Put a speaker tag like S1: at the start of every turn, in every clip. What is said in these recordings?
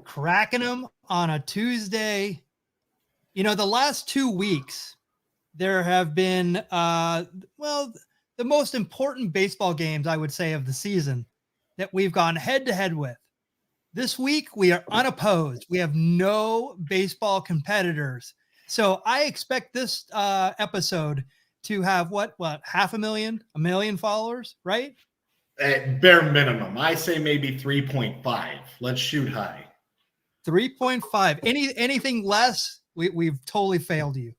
S1: Cracking them on a Tuesday. You know, the last 2 weeks, there have been, the most important baseball games, I would say, of the season that we've gone head to head with. This week, we are unopposed. We have no baseball competitors. So I expect this episode to have what, 500,000, 1 million followers, right?
S2: At bare minimum. I say maybe 3.5. Let's shoot high.
S1: 3.5. Anything less, we've totally failed you.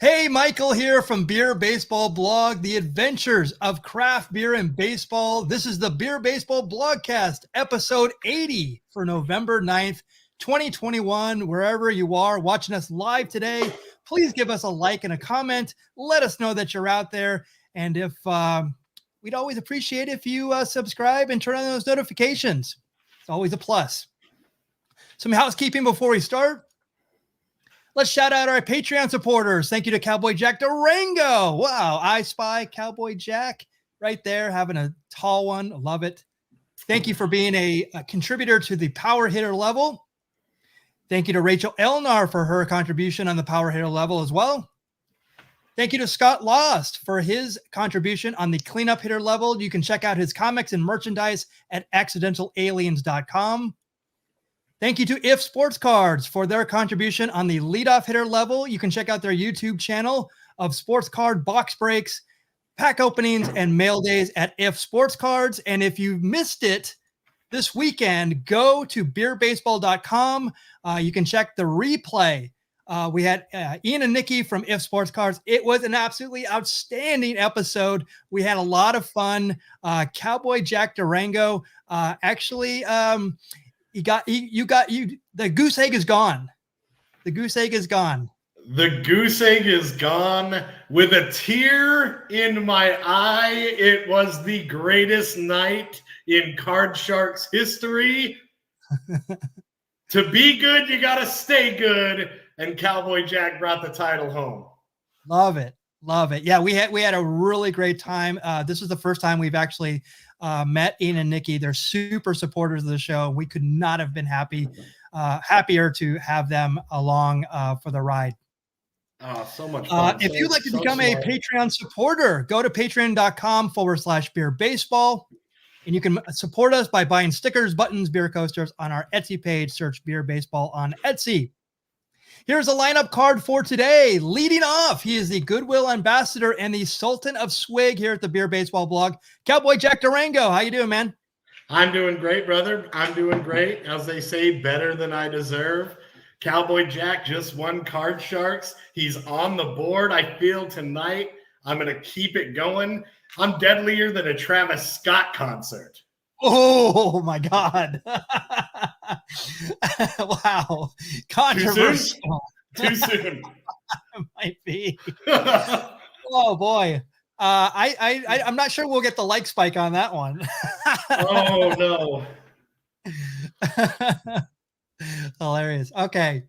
S1: Hey, Michael here from Beer Baseball Blog, the adventures of craft beer and baseball. This is the Beer Baseball Blogcast, episode 80 for November 9th, 2021. Wherever you are watching us live today, please give us a like and a comment. Let us know that you're out there. And if we'd always appreciate if you subscribe and turn on those notifications. It's always a plus. Some housekeeping before we start. Let's shout out our Patreon supporters. Thank you to Cowboy Jack Durango. Wow, I spy Cowboy Jack right there, having a tall one. Love it. Thank you for being a contributor to the power hitter level. Thank you to Rachel Elnar for her contribution on the power hitter level as well. Thank you to Scott Lost for his contribution on the cleanup hitter level. You can check out his comics and merchandise at accidentalaliens.com. Thank you to If Sports Cards for their contribution on the leadoff hitter level. You can check out their YouTube channel of sports card box breaks, pack openings, and mail days at If Sports Cards. And if you missed it this weekend, go to beerbaseball.com. You can check the replay. We had Ian and Nikki from If Sports Cards. It was an absolutely outstanding episode. We had a lot of fun. Cowboy Jack Durango the goose egg is gone. The goose egg is gone.
S2: The goose egg is gone. With a tear in my eye, it was the greatest night in Card Sharks history. To be good, you got to stay good. And Cowboy Jack brought the title home.
S1: Love it. Love it. Yeah, we had a really great time. This is the first time we've actually met Ian and Nikki. They're super supporters of the show. We could not have been happier to have them along for the ride.
S2: Oh, so much fun.
S1: If you'd like to become a Patreon supporter, go to patreon.com/beerbaseball. And you can support us by buying stickers, buttons, beer coasters on our Etsy page. Search Beer Baseball on Etsy. Here's a lineup card for today. Leading off, he is the Goodwill Ambassador and the Sultan of Swig here at the Beer Baseball Blog, Cowboy Jack Durango. How you doing, man?
S2: I'm doing great, brother. I'm doing great. As they say, better than I deserve. Cowboy Jack just won Card Sharks. He's on the board. I feel tonight I'm going to keep it going. I'm deadlier than a Travis Scott concert.
S1: Oh, my God. Wow. Controversial.
S2: Too soon.
S1: Might be. Oh, boy. I'm not sure we'll get the like spike on that one.
S2: Oh, no.
S1: Hilarious. Okay.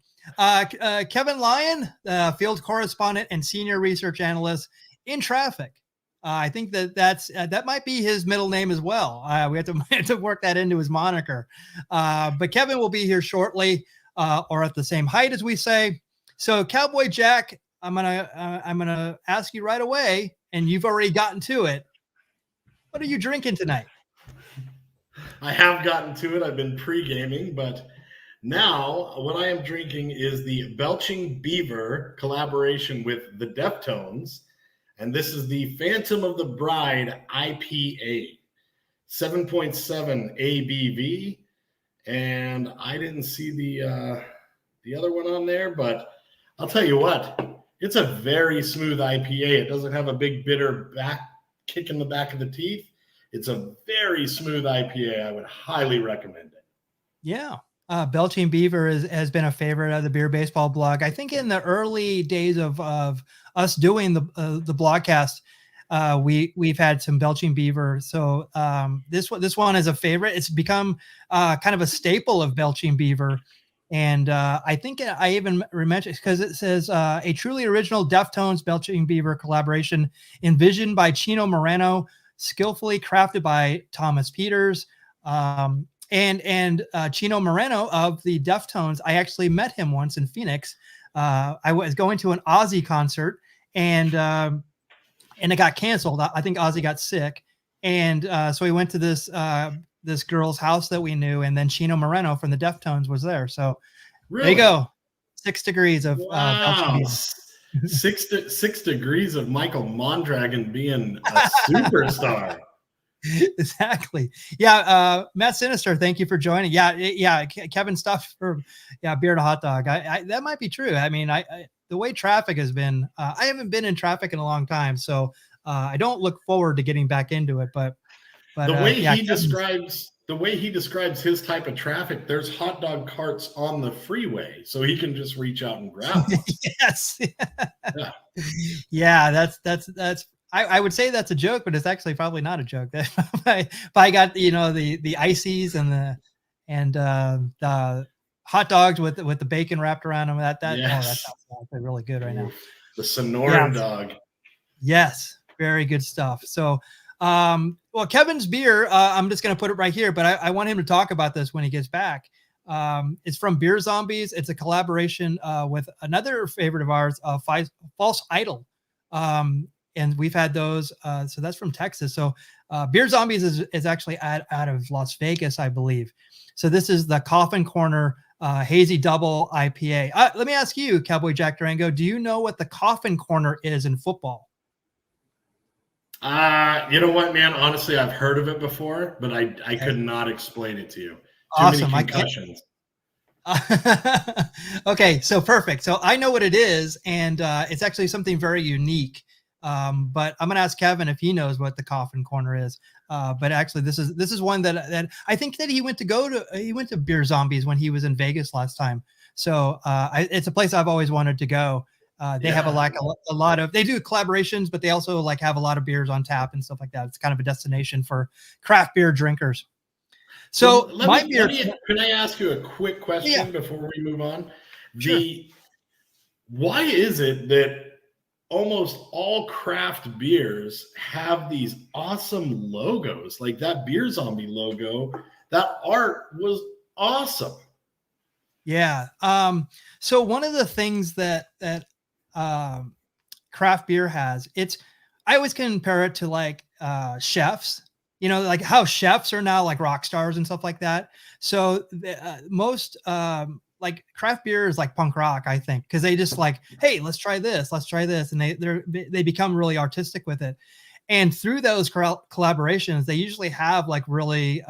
S1: Kevin Lyon, field correspondent and senior research analyst in traffic. I think that might be his middle name as well. We have to work that into his moniker. But Kevin will be here shortly, or at the same height as we say. So Cowboy Jack, I'm gonna ask you right away, and you've already gotten to it. What are you drinking tonight?
S2: I have gotten to it. I've been pre-gaming, but now what I am drinking is the Belching Beaver collaboration with the Deftones. And this is the Phantom of the Bride IPA, 7.7 ABV. And I didn't see the other one on there, but I'll tell you what, it's a very smooth IPA. It doesn't have a big bitter kick in the back of the teeth. It's a very smooth IPA. I would highly recommend it. Yeah.
S1: Belching Beaver has been a favorite of the Beer Baseball Blog. I think in the early days of us doing the blogcast, we've had some Belching Beaver. So this one is a favorite. It's become kind of a staple of Belching Beaver. And I think I even mentioned because it says a truly original Deftones Belching Beaver collaboration envisioned by Chino Moreno, skillfully crafted by Thomas Peters. And Chino Moreno of the Deftones. I actually met him once in Phoenix. I was going to an Ozzy concert, and it got canceled. I think Ozzy got sick, and so we went to this girl's house that we knew, and then Chino Moreno from the Deftones was there. So there you go, 6 degrees of
S2: wow. 6 degrees of Michael Mondragon being a superstar.
S1: Exactly. Yeah. Matt Sinister, thank you for joining. Yeah. Kevin Stuff for beer to hot dog. That might be true. I mean, the way traffic has been, I haven't been in traffic in a long time, so I don't look forward to getting back into it. But
S2: the way he describes his type of traffic, there's hot dog carts on the freeway, so he can just reach out and grab one.
S1: Yes. Yeah. That's. I would say that's a joke, but it's actually probably not a joke. But I got the ices and the hot dogs with the bacon wrapped around them. That sounds really good right now.
S2: The Sonoran dog.
S1: Yes, very good stuff. So, well, Kevin's beer. I'm just going to put it right here, but I want him to talk about this when he gets back. It's from Beer Zombies. It's a collaboration with another favorite of ours, False Idol. And we've had those. So that's from Texas. So Beer Zombies is actually out of Las Vegas, I believe. So this is the Coffin Corner Hazy Double IPA. Let me ask you, Cowboy Jack Durango, do you know what the Coffin Corner is in football?
S2: You know what, man? Honestly, I've heard of it before, but I could not explain it to you.
S1: Awesome.
S2: Many concussions.
S1: Okay, so perfect. So I know what it is, and it's actually something very unique. But I'm going to ask Kevin if he knows what the Coffin Corner is. But actually, this is one that I think that he went to Beer Zombies when he was in Vegas last time. So it's a place I've always wanted to go. They have a lot of, they do collaborations, but they also have a lot of beers on tap and stuff like that. It's kind of a destination for craft beer drinkers. So
S2: can I ask you a quick question before we move on?
S1: Sure.
S2: Why is it that almost all craft beers have these awesome logos? Like that Beer Zombie logo, that art was awesome.
S1: Yeah. So one of the things that craft beer has, I always compare it to chefs, how chefs are now like rock stars and stuff like that. So most craft beer is like punk rock, I think, because they just hey, let's try this, and they become really artistic with it. And through those collaborations, they usually have really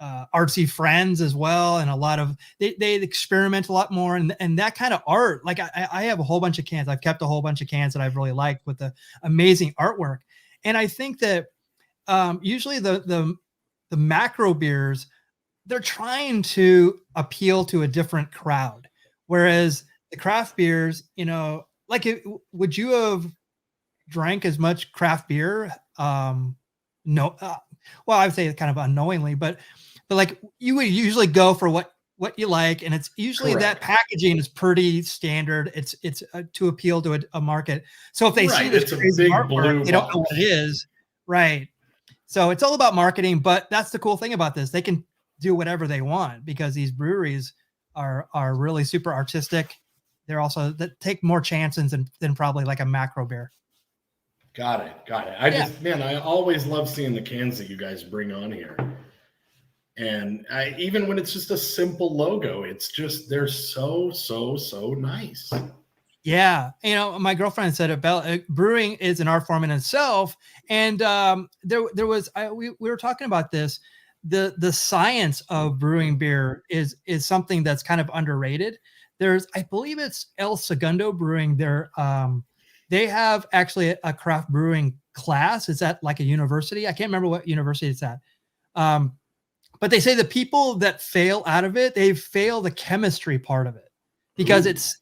S1: artsy friends as well, and a lot of they experiment a lot more, and that kind of art. I have a whole bunch of cans. I've kept a whole bunch of cans that I've really liked with the amazing artwork. And I think that usually the macro beers, they're trying to appeal to a different crowd, whereas the craft beers, would you have drank as much craft beer? No. Well, I would say kind of unknowingly, but you would usually go for what you like, and it's usually that packaging is pretty standard. It's to appeal to a market. So if they see this crazy artwork, they don't know what it is, right? So it's all about marketing. But that's the cool thing about this; they can do whatever they want because these breweries are really super artistic. They're also that take more chances than probably a macro beer.
S2: Got it. I always love seeing the cans that you guys bring on here. And even when it's just a simple logo, it's just, they're so nice.
S1: Yeah. My girlfriend said brewing is an art form in itself. And there was, we were talking about this, the science of brewing beer is something that's kind of underrated. I believe it's El Segundo Brewing. They have actually a craft brewing class. It's at a university. I can't remember what university it's at. But they say the people that fail out of it, they fail the chemistry part of it because it's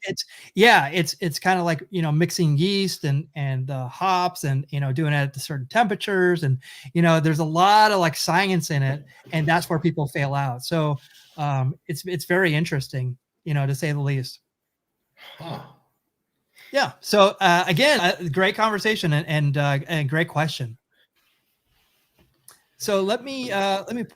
S1: kind of mixing yeast and hops and, doing it at the certain temperatures. And, there's a lot of science in it, and that's where people fail out. So it's very interesting, to say the least.
S2: Huh.
S1: Yeah. So again, great conversation and great question. So let me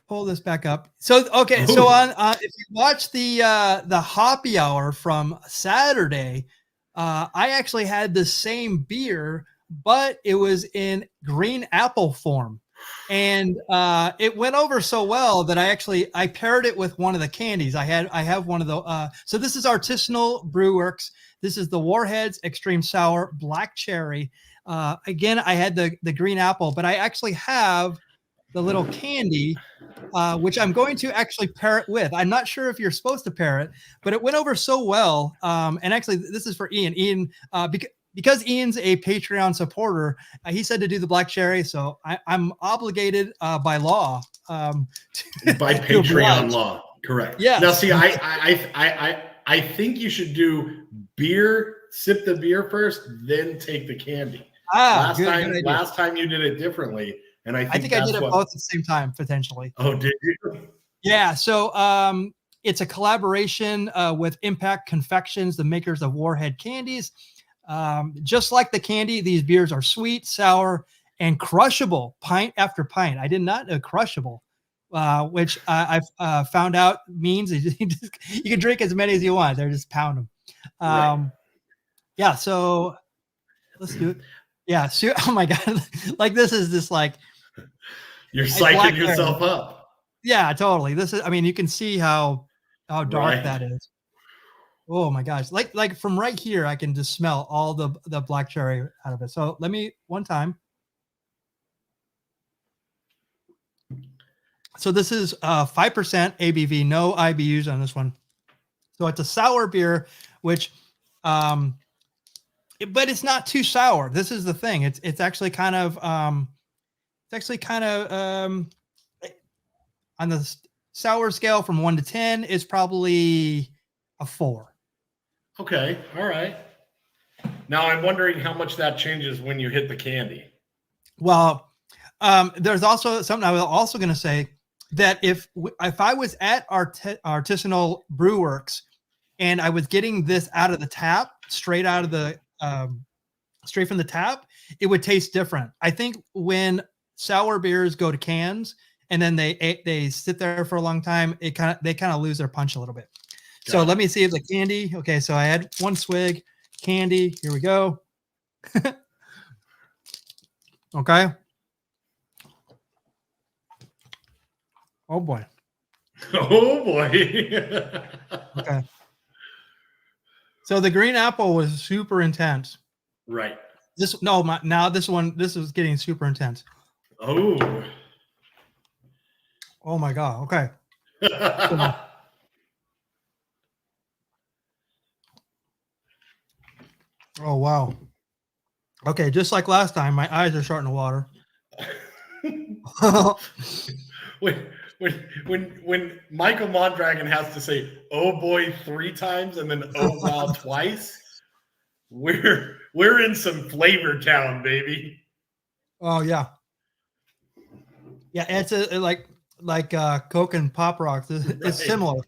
S1: pull this back up. So okay, so on if you watch the Hoppy Hour from Saturday, I actually had the same beer, but it was in green apple form, and it went over so well that I paired it with one of the candies. I have one of the so this is Artisanal Brewworks. This is the Warheads Extreme Sour Black Cherry. Again, I had the green apple, but I actually have the little candy, which I'm going to actually pair it with. I'm not sure if you're supposed to pair it, but it went over so well. And actually, this is for Ian. Ian, because Ian's a Patreon supporter, he said to do the black cherry. So I'm obligated by law.
S2: By Patreon law, correct.
S1: Yeah.
S2: Now, see, I think you should do beer, sip the beer first, then take the candy. Last time you did it differently. And I think
S1: I did it both at the same time, potentially.
S2: Oh, did you?
S1: Yeah. So it's a collaboration with Impact Confections, the makers of Warhead candies. Just like the candy, these beers are sweet, sour, and crushable, pint after pint. I did not know crushable, which I've found out means you can drink as many as you want. They're just pound them.
S2: Right.
S1: Yeah. So let's do it. Yeah. So, oh my God. Like this is just like.
S2: You're psyching yourself up.
S1: Yeah, totally. This is, I mean, you can see how dark that is. Oh my gosh. Like from right here, I can just smell all the black cherry out of it. So let me one time. So this is 5% ABV, no IBUs on this one. So it's a sour beer, which, but it's not too sour. This is the thing. It's actually kind of, on the sour scale from 1 to 10 is probably a 4.
S2: Okay. All right. Now I'm wondering how much that changes when you hit the candy.
S1: Well, there's also something I was also going to say that if I was at Artisanal Brewworks and I was getting this out of the tap, straight from the tap, it would taste different. I think when sour beers go to cans and then they sit there for a long time, they kind of lose their punch a little bit. So let me see if the candy. Okay, so I had one swig candy. Here we go. Okay. Oh boy.
S2: Oh boy.
S1: Okay. So the green apple was super intense.
S2: Right.
S1: This is getting super intense.
S2: Oh.
S1: Oh my God. Okay. Oh wow. Okay, just like last time, my eyes are starting to water.
S2: when Michael Mondragon has to say "oh boy" 3 times and then "oh wow" twice, we're in some flavor town, baby.
S1: Oh yeah. Yeah, it's like Coke and Pop Rocks. It's similar.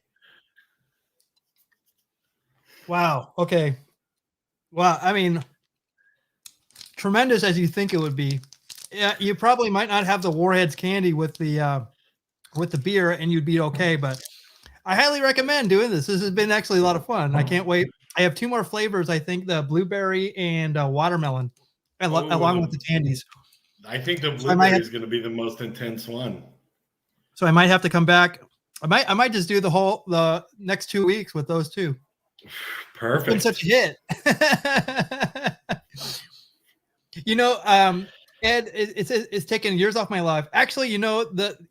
S1: Wow. Okay. Well, I mean, tremendous as you think it would be. Yeah, you probably might not have the Warheads candy with the beer, and you'd be okay. But I highly recommend doing this. This has been actually a lot of fun. I can't wait. I have 2 more flavors. I think the blueberry and watermelon, along with the candies.
S2: I think the blueberry is going to be the most intense one.
S1: So I might have to come back. I might just do the next 2 weeks with those 2.
S2: Perfect.
S1: It's been such a hit. Ed, it's taken years off my life. Actually,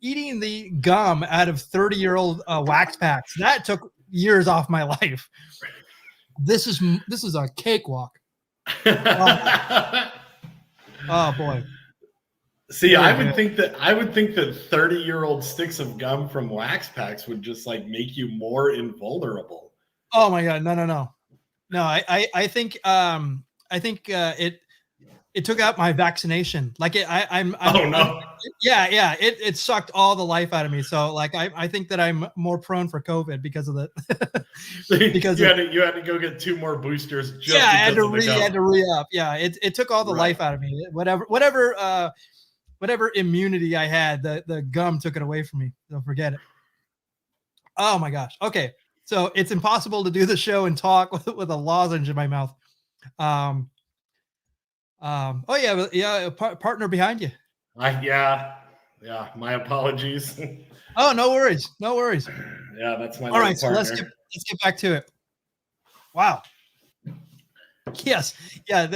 S1: eating the gum out of 30-year-old wax packs, that took years off my life. This is a cakewalk. Oh boy.
S2: See, I would think that 30-year-old sticks of gum from wax packs would just like make you more invulnerable.
S1: Oh my God. No. I think it It took out my vaccination. Like I'm
S2: Oh no.
S1: yeah. It sucked all the life out of me. So like I think that I'm more prone for COVID because of the because
S2: you had to go get 2 more boosters just
S1: yeah, I had
S2: because
S1: to
S2: of the gum.
S1: had to re-up. Yeah, it took all the life out of me. Whatever immunity I had, the gum took it away from me. Don't forget it. Oh my gosh. Okay. So it's impossible to do the show and talk with a lozenge in my mouth. Oh yeah, partner behind you.
S2: Yeah. My apologies.
S1: Oh, no worries. No worries.
S2: Yeah, that's my
S1: All right, so
S2: partner.
S1: let's get back to it. Wow. Yes. Yeah,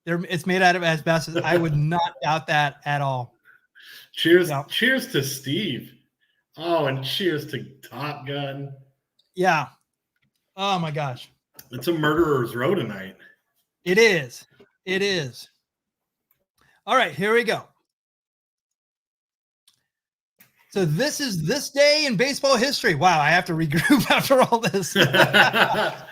S1: it's made out of asbestos. I would not doubt that at all.
S2: Cheers. Yeah. Cheers to Steve. Oh, and cheers to Top Gun.
S1: Yeah. Oh my gosh.
S2: It's a murderer's row tonight.
S1: It is. It is. All right, here we go. So this is this day in baseball history. Wow, I have to regroup after all this.
S2: I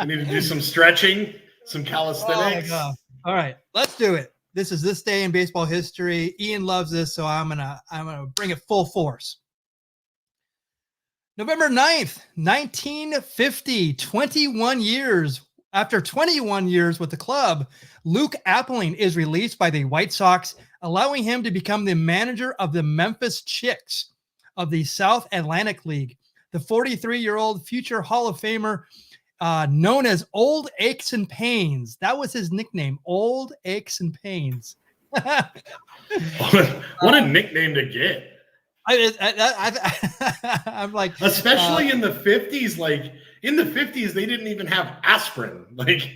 S2: need to do some stretching, some calisthenics. Oh my God.
S1: All right, let's do it. This is this day in baseball history. Ian loves this, so I'm gonna bring it full force. November 9th, 1950, 21 years. After 21 years with the club, Luke Appling is released by the White Sox, allowing him to become the manager of the Memphis Chicks of the South Atlantic League. The 43-year-old future Hall of Famer, known as Old Aches and Pains. That was his nickname, Old Aches and Pains.
S2: What a nickname to get.
S1: I'm like,
S2: especially in the 50s, like in the 50s, they didn't even have aspirin. Like,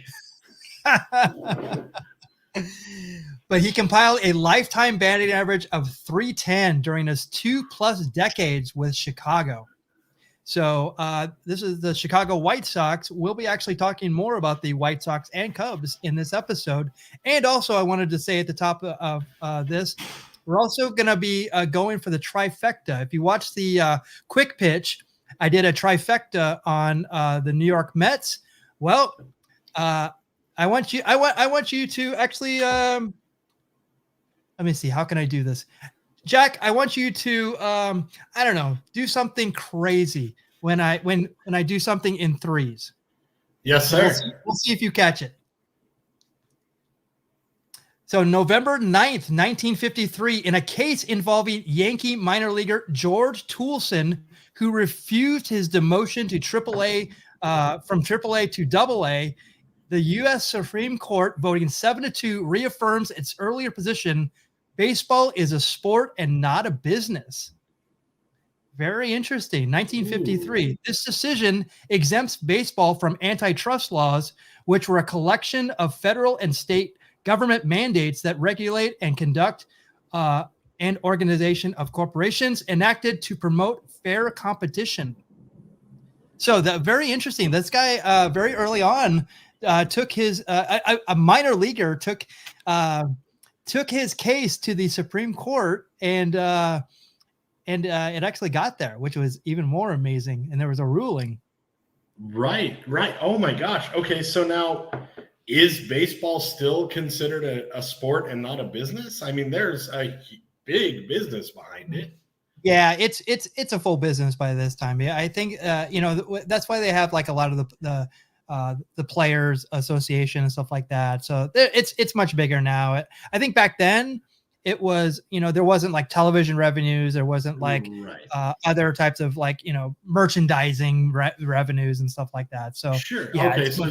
S1: but he compiled a lifetime batting average of .310 during his 2+ decades with Chicago. So this is the Chicago White Sox. We'll be actually talking more about the White Sox and Cubs in this episode. And also, I wanted to say at the top of this, we're also going to be going for the trifecta. If you watch the quick pitch, I did a trifecta on the New York Mets. Well, I want you to actually. Let me see. How can I do this, Jack? I want you to. I don't know. Do something crazy when I do something in threes.
S2: Yes, sir.
S1: We'll see if you catch it. So November 9th, 1953, in a case involving Yankee minor leaguer George Toulson, who refused his demotion to AAA, from AAA to AA, the U.S. Supreme Court, voting 7-2, reaffirms its earlier position: baseball is a sport and not a business. Very interesting. 1953. Ooh. This decision exempts baseball from antitrust laws, which were a collection of federal and state government mandates that regulate and conduct and organization of corporations enacted to promote fair competition. So very interesting. This guy very early on took his a minor leaguer took his case to the Supreme Court, and it actually got there, which was even more amazing. And there was a ruling.
S2: Right. Oh my gosh. Okay, so now, is baseball still considered a sport and not a business? I mean, there's a big business behind it.
S1: Yeah, it's a full business by this time. Yeah, I think that's why they have like a lot of the players association and stuff like that. So it's much bigger now. I think back then it was, there wasn't like television revenues. There wasn't like other types of like, merchandising revenues and stuff like that. So
S2: sure. Yeah, okay. So it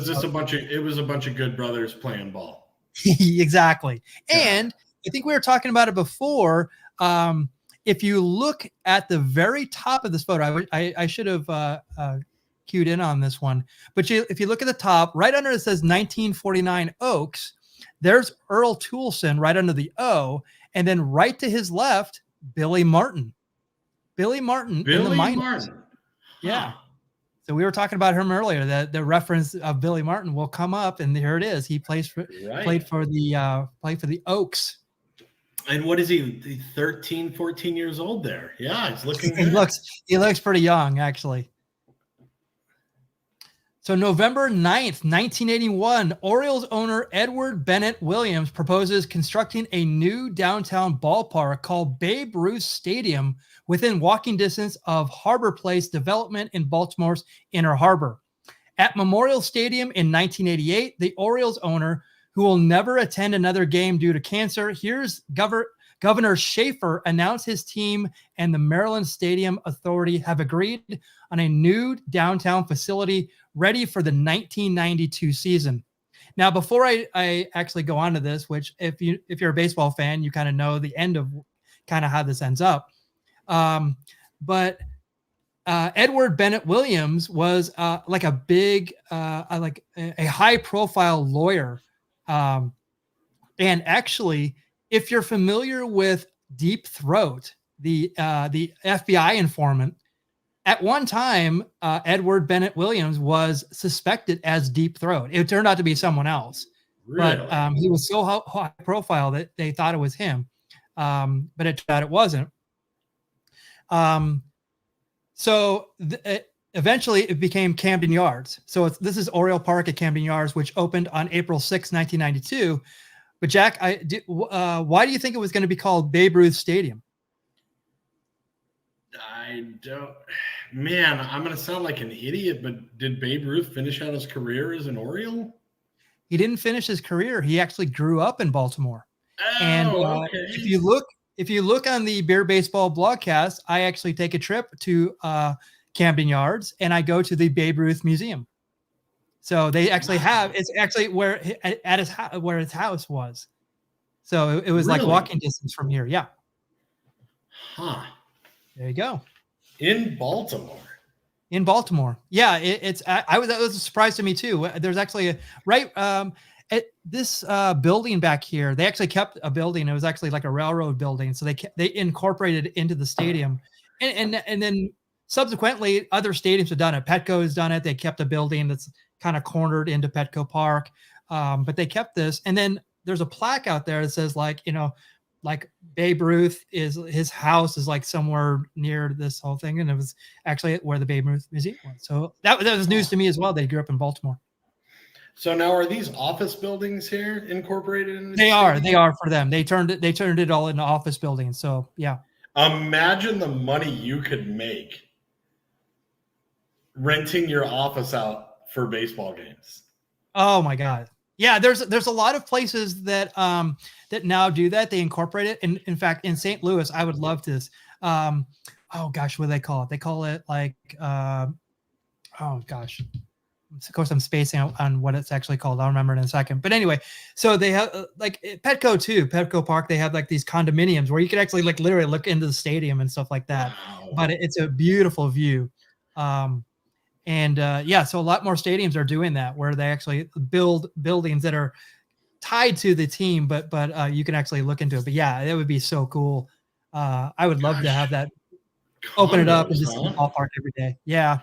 S2: was a bunch of good brothers playing ball.
S1: Exactly.
S2: Yeah.
S1: And I think we were talking about it before. If you look at the very top of this photo, I should have cued in on this one, but if you look at the top, right under it says 1949 Oaks, there's Earl Toulson right under the O, and then right to his left, Billy Martin. Billy Martin in the minors. Huh. Yeah. So we were talking about him earlier. That the reference of Billy Martin will come up, and here it is. He played for the Oaks.
S2: And what is he? 13, 14 years old there. Yeah, he's looking good.
S1: He looks pretty young, actually. So November 9th, 1981, Orioles owner Edward Bennett Williams proposes constructing a new downtown ballpark called Babe Ruth Stadium within walking distance of Harbor Place development in Baltimore's Inner Harbor. At Memorial Stadium in 1988, the Orioles owner, who will never attend another game due to cancer, here's Governor Schaefer announce his team and the Maryland Stadium Authority have agreed on a new downtown facility ready for the 1992 season. Now, before I actually go on to this, which if you're a baseball fan, you kind of know the end of kind of how this ends up. But Edward Bennett Williams was like a big, like a high profile lawyer. And actually, if you're familiar with Deep Throat, the FBI informant, at one time, Edward Bennett Williams was suspected as Deep Throat. It turned out to be someone else,
S2: Really?
S1: but he was so high profile that they thought it was him, but it turned out it wasn't. Eventually it became Camden Yards. So this is Oriole Park at Camden Yards, which opened on April 6, 1992. But Jack, why do you think it was going to be called Babe Ruth Stadium?
S2: I don't, man, I'm going to sound like an idiot, but did Babe Ruth finish out his career as an Oriole?
S1: He didn't finish his career. He actually grew up in Baltimore.
S2: Oh,
S1: And
S2: okay.
S1: if you look on the Beer Baseball Blogcast, I actually take a trip to Camden Yards and I go to the Babe Ruth Museum. So they actually have, it's actually where his house was. So it was like walking distance from here. Yeah.
S2: Huh.
S1: There you go.
S2: In Baltimore.
S1: Yeah. That was a surprise to me too. There's actually at this building back here, they actually kept a building. It was actually like a railroad building. So they incorporated it into the stadium and then subsequently other stadiums have done it. Petco has done it. They kept a building that's kind of cornered into Petco Park. But they kept this. And then there's a plaque out there that says like Babe Ruth his house is like somewhere near this whole thing. And it was actually where the Babe Ruth Museum was. So that was news to me as well. They grew up in Baltimore.
S2: So now are these office buildings here incorporated in the
S1: They are for them. They turned it all into office buildings. So yeah.
S2: Imagine the money you could make renting your office out for baseball games.
S1: Oh my God. Yeah, there's a lot of places that that now do that. They incorporate it. And in fact, in St. Louis, I would love this. Oh gosh, what do they call it? They call it like oh gosh. Of course, I'm spacing out on what it's actually called. I'll remember in a second. But anyway, so they have like Petco too, Petco Park. They have like these condominiums where you can actually like literally look into the stadium and stuff like that.
S2: Wow.
S1: But it's a beautiful view. So a lot more stadiums are doing that where they actually build buildings that are tied to the team, but you can actually look into it. But yeah, that would be so cool. I would love to have that. Open it up and just see the ballpark every day. Yeah,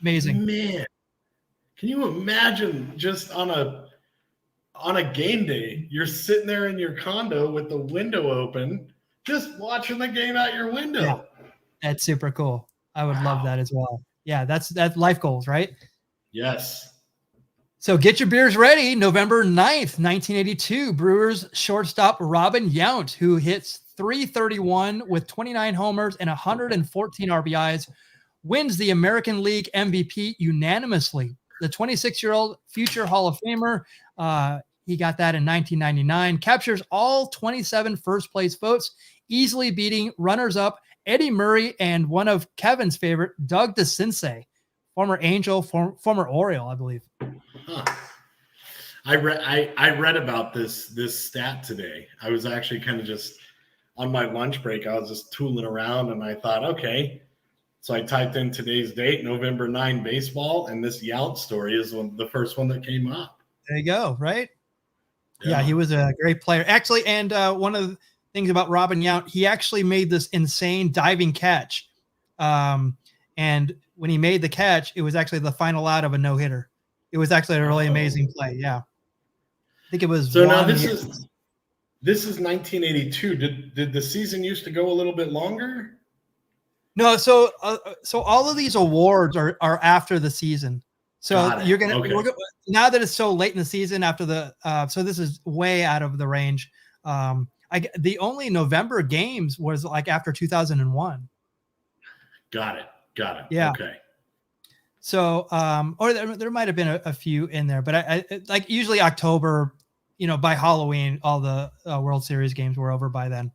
S1: amazing.
S2: Man, can you imagine just on a game day, you're sitting there in your condo with the window open, just watching the game out your window.
S1: Yeah, that's super cool. I would love that as well. Yeah, that's life goals, right?
S2: Yes.
S1: So get your beers ready. November 9th, 1982, Brewers shortstop Robin Yount, who hits .331 with 29 homers and 114 RBIs, wins the American League MVP unanimously. The 26-year-old future Hall of Famer, he got that in 1999, captures all 27 first-place votes, easily beating runners-up Eddie Murray and one of Kevin's favorite, Doug DeCinces, former Angel, former Oriole, I believe.
S2: Huh. I read about this stat today. I was actually kind of just on my lunch break. I was just tooling around and I thought, okay. So I typed in today's date, November 9 baseball, and this Yount story is the first one that came up.
S1: There you go, right? Yeah, he was a great player. Actually, and one of the things about Robin Yount, he actually made this insane diving catch. And when he made the catch, it was actually the final out of a no-hitter. It was actually a really amazing play. Yeah. I think it was.
S2: So now this is 1982. Did the season used to go a little bit longer?
S1: No. So all of these awards are after the season. So you're gonna now that it's so late in the season after the so this is way out of the range. The only November games was like after 2001.
S2: Got it.
S1: Yeah.
S2: Okay.
S1: So or there might have been a few in there, but I like usually October, by Halloween, all the World Series games were over by then.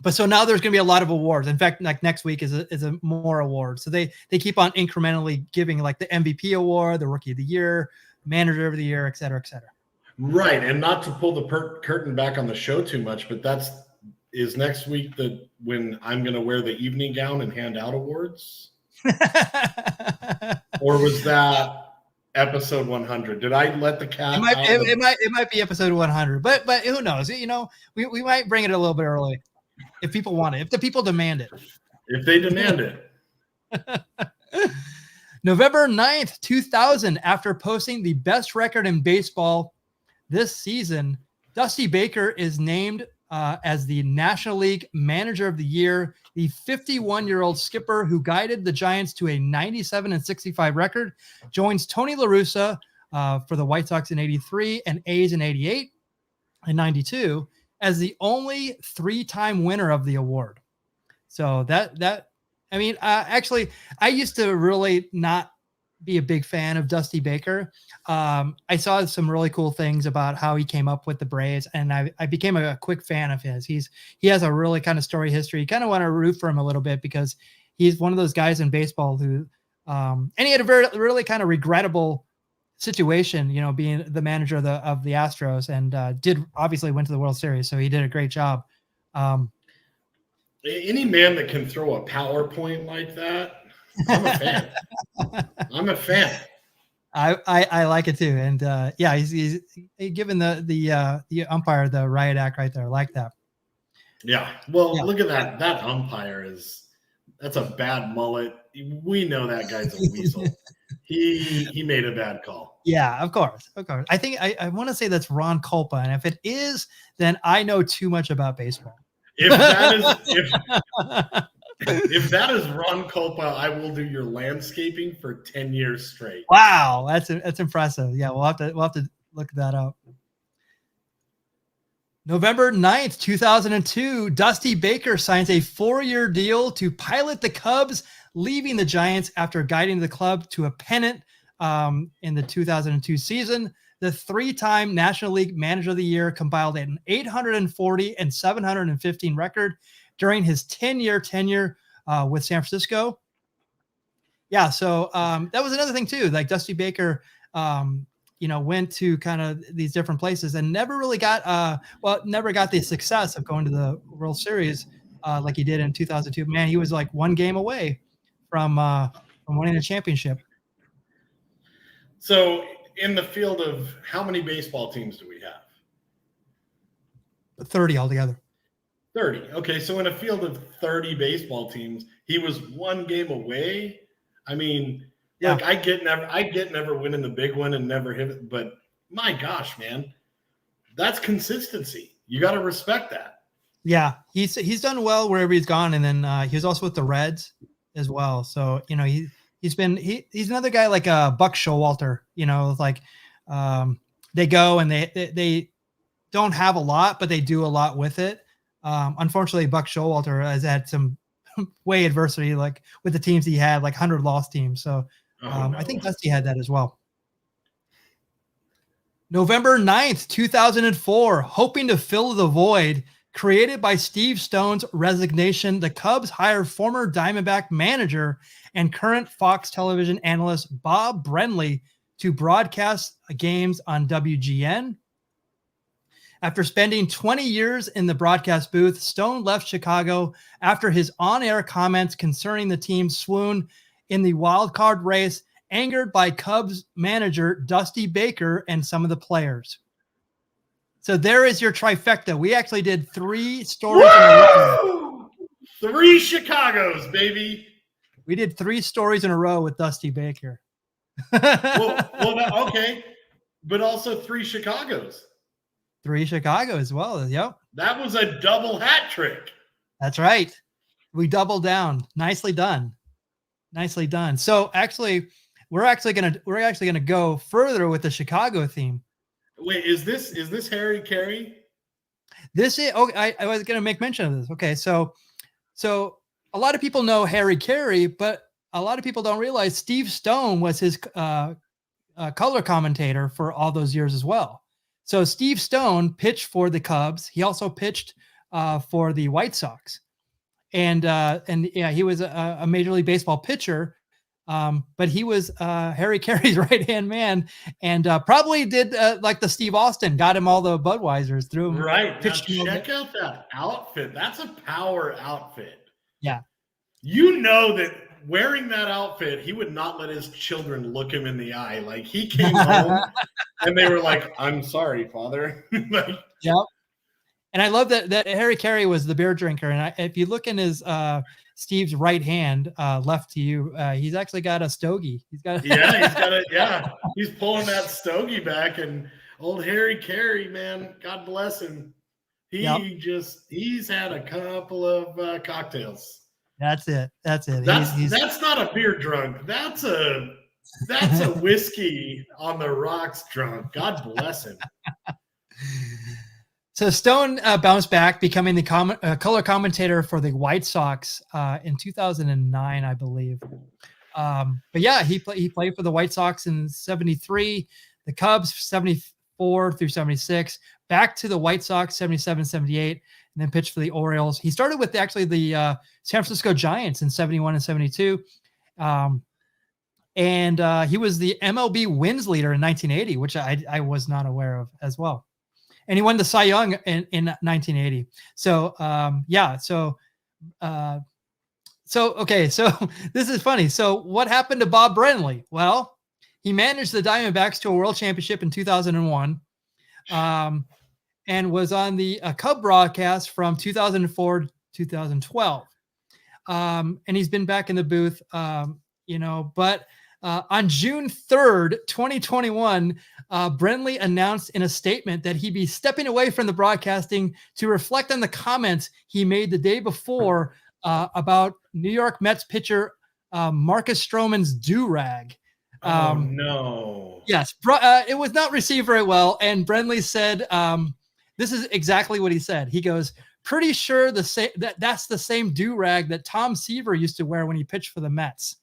S1: But so now there's going to be a lot of awards. In fact, like next week is a more awards. So they keep on incrementally giving like the MVP award, the Rookie of the Year, Manager of the Year, et cetera, et cetera.
S2: Right. And not to pull the curtain back on the show too much, but is next week when I'm going to wear the evening gown and hand out awards? Or was that episode 100? Did I let the cat out?
S1: It might be episode 100, but who knows? We might bring it a little bit early. If people want it, if the people demand it.
S2: If they demand it.
S1: November 9th, 2000, after posting the best record in baseball this season, Dusty Baker is named as the National League Manager of the Year. The 51-year-old skipper who guided the Giants to a 97-65 record joins Tony La Russa for the White Sox in 83 and A's in 88 and 92. As the only 3-time winner of the award. So actually, I used to really not be a big fan of Dusty Baker. I saw some really cool things about how he came up with the Braves, and I became a quick fan of his. He has a really kind of story history. You kind of want to root for him a little bit because he's one of those guys in baseball who, and he had a really kind of regrettable situation, being the manager of the Astros, and obviously went to the World Series. So he did a great job.
S2: Any man that can throw a PowerPoint like that, I'm a fan. I'm a fan.
S1: I like it too. And he's given the umpire the riot act right there. I like that.
S2: Yeah. Well, Look at that. That umpire that's a bad mullet. We know that guy's a weasel. He made a bad call.
S1: Yeah, of course. I think I want to say that's Ron Culpa, and if it is, then I know too much about baseball.
S2: If that is Ron Culpa, I will do your landscaping for 10 years straight.
S1: Wow, that's impressive. Yeah, we'll have to look that up. November 9th, 2002, Dusty Baker signs a 4-year deal to pilot the Cubs, leaving the Giants after guiding the club to a pennant in the 2002 season. The 3-time National League Manager of the Year compiled an 840 and 715 record during his 10-year tenure with San Francisco. Yeah, so that was another thing too. Like Dusty Baker, went to kind of these different places and never really got the success of going to the World Series like he did in 2002. Man, he was like one game away from winning a championship.
S2: So in the field of how many baseball teams do we have?
S1: 30 altogether.
S2: 30. Okay, so in a field of 30 baseball teams, he was one game away. I mean, like I get never winning the big one and never hit it, but my gosh, man, that's consistency. You got to respect that. Yeah,
S1: he's done well wherever he's gone, and then he was also with the Reds as well. So he's another guy like Buck Showalter. They go and they don't have a lot, but they do a lot with it. Unfortunately, Buck Showalter has had some way adversity, like with the teams he had, like 100 lost teams. So I think Dusty had that as well. November 9th, 2004, hoping to fill the void created by Steve Stone's resignation, the Cubs hire former Diamondback manager and current Fox television analyst Bob Brenly to broadcast games on WGN. After spending 20 years in the broadcast booth, Stone left Chicago after his on-air comments concerning the team's swoon in the wild card race, angered by Cubs manager Dusty Baker and some of the players. So there is your trifecta. We actually did 3 stories in a row.
S2: 3 Chicagos, baby.
S1: We did 3 stories in a row with Dusty Baker.
S2: Okay. But also 3 Chicagos.
S1: 3 Chicago as well. Yep.
S2: That was a double hat trick.
S1: That's right. We doubled down. Nicely done. So actually, we're actually gonna go further with the Chicago theme.
S2: Wait, is this Harry Carey?
S1: This is I was gonna make mention of this. Okay, so a lot of people know Harry Carey, but a lot of people don't realize Steve Stone was his color commentator for all those years as well. So Steve Stone pitched for the Cubs. He also pitched for the White Sox, and yeah, he was a Major League Baseball pitcher. But he was Harry Carey's right-hand man, and probably did like the Steve Austin, got him all the Budweisers, threw him.
S2: Right. Now check out that outfit. That's a power outfit.
S1: Yeah.
S2: You know that wearing that outfit, he would not let his children look him in the eye. Like, he came home and they were like, "I'm sorry, Father." Like,
S1: yep. And I love that Harry Carey was the beer drinker. And if you look in his Steve's right hand, left to you, he's actually got a stogie. He's got
S2: he's pulling that stogie back, and old Harry Carey, man, God bless him. He's had a couple of cocktails.
S1: That's it.
S2: That's not a beer drunk. That's a whiskey on the rocks drunk. God bless him.
S1: So Stone bounced back, becoming the color commentator for the White Sox in 2009, I believe. But yeah, he played for the White Sox in 73, the Cubs 74 through 76, back to the White Sox 77, 78, and then pitched for the Orioles. He started with actually the San Francisco Giants in 71 and 72. And he was the MLB wins leader in 1980, which I was not aware of as well. And he won the Cy Young in 1980. So, okay. So this is funny. So what happened to Bob Brenly? Well, he managed the Diamondbacks to a world championship in 2001, and was on the Cub broadcast from 2004 to 2012. And he's been back in the booth, but on June 3rd, 2021, Brenly announced in a statement that he'd be stepping away from the broadcasting to reflect on the comments he made the day before about New York Mets pitcher Marcus Stroman's do-rag.
S2: Oh, no.
S1: Yes, it was not received very well, and Brenly said, this is exactly what he said. He goes, "Pretty sure that's the same do-rag that Tom Seaver used to wear when he pitched for the Mets."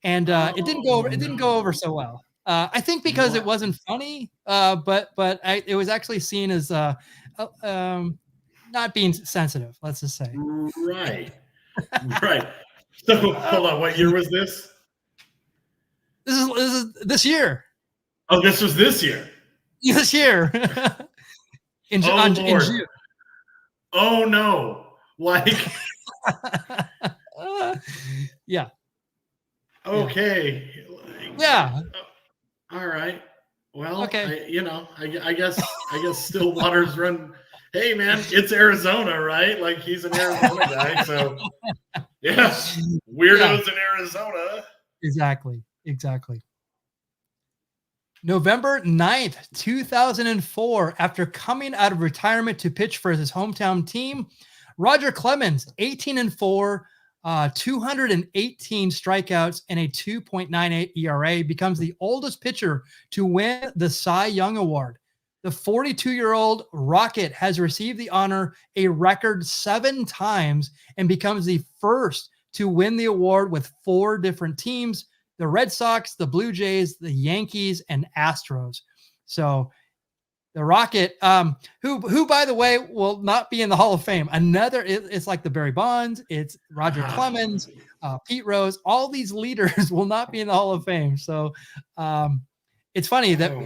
S1: And it didn't go over. It didn't go over so well. I think because it wasn't funny, but it was actually seen as not being sensitive. Let's just say.
S2: Right. So hold on. What year was this?
S1: This is this year.
S2: Oh, this was this year.
S1: This year. in June.
S2: Oh no! Like.
S1: Yeah.
S2: Okay.
S1: Yeah.
S2: All right. Well,
S1: okay.
S2: I guess Stillwater's run. Hey man, it's Arizona, right? Like, he's an Arizona guy, so yeah, weirdos in Arizona.
S1: Exactly. November 9th, 2004, after coming out of retirement to pitch for his hometown team, Roger Clemens, 18-4, 218 strikeouts and a 2.98 ERA, becomes the oldest pitcher to win the Cy Young Award. The 42-year-old Rocket has received the honor a record 7 times and becomes the first to win the award with 4 different teams: the Red Sox, the Blue Jays, the Yankees, and Astros. So the Rocket, who by the way will not be in the Hall of Fame. It's like the Barry Bonds, it's Roger Clemens, Pete Rose. All these leaders will not be in the Hall of Fame. So it's funny that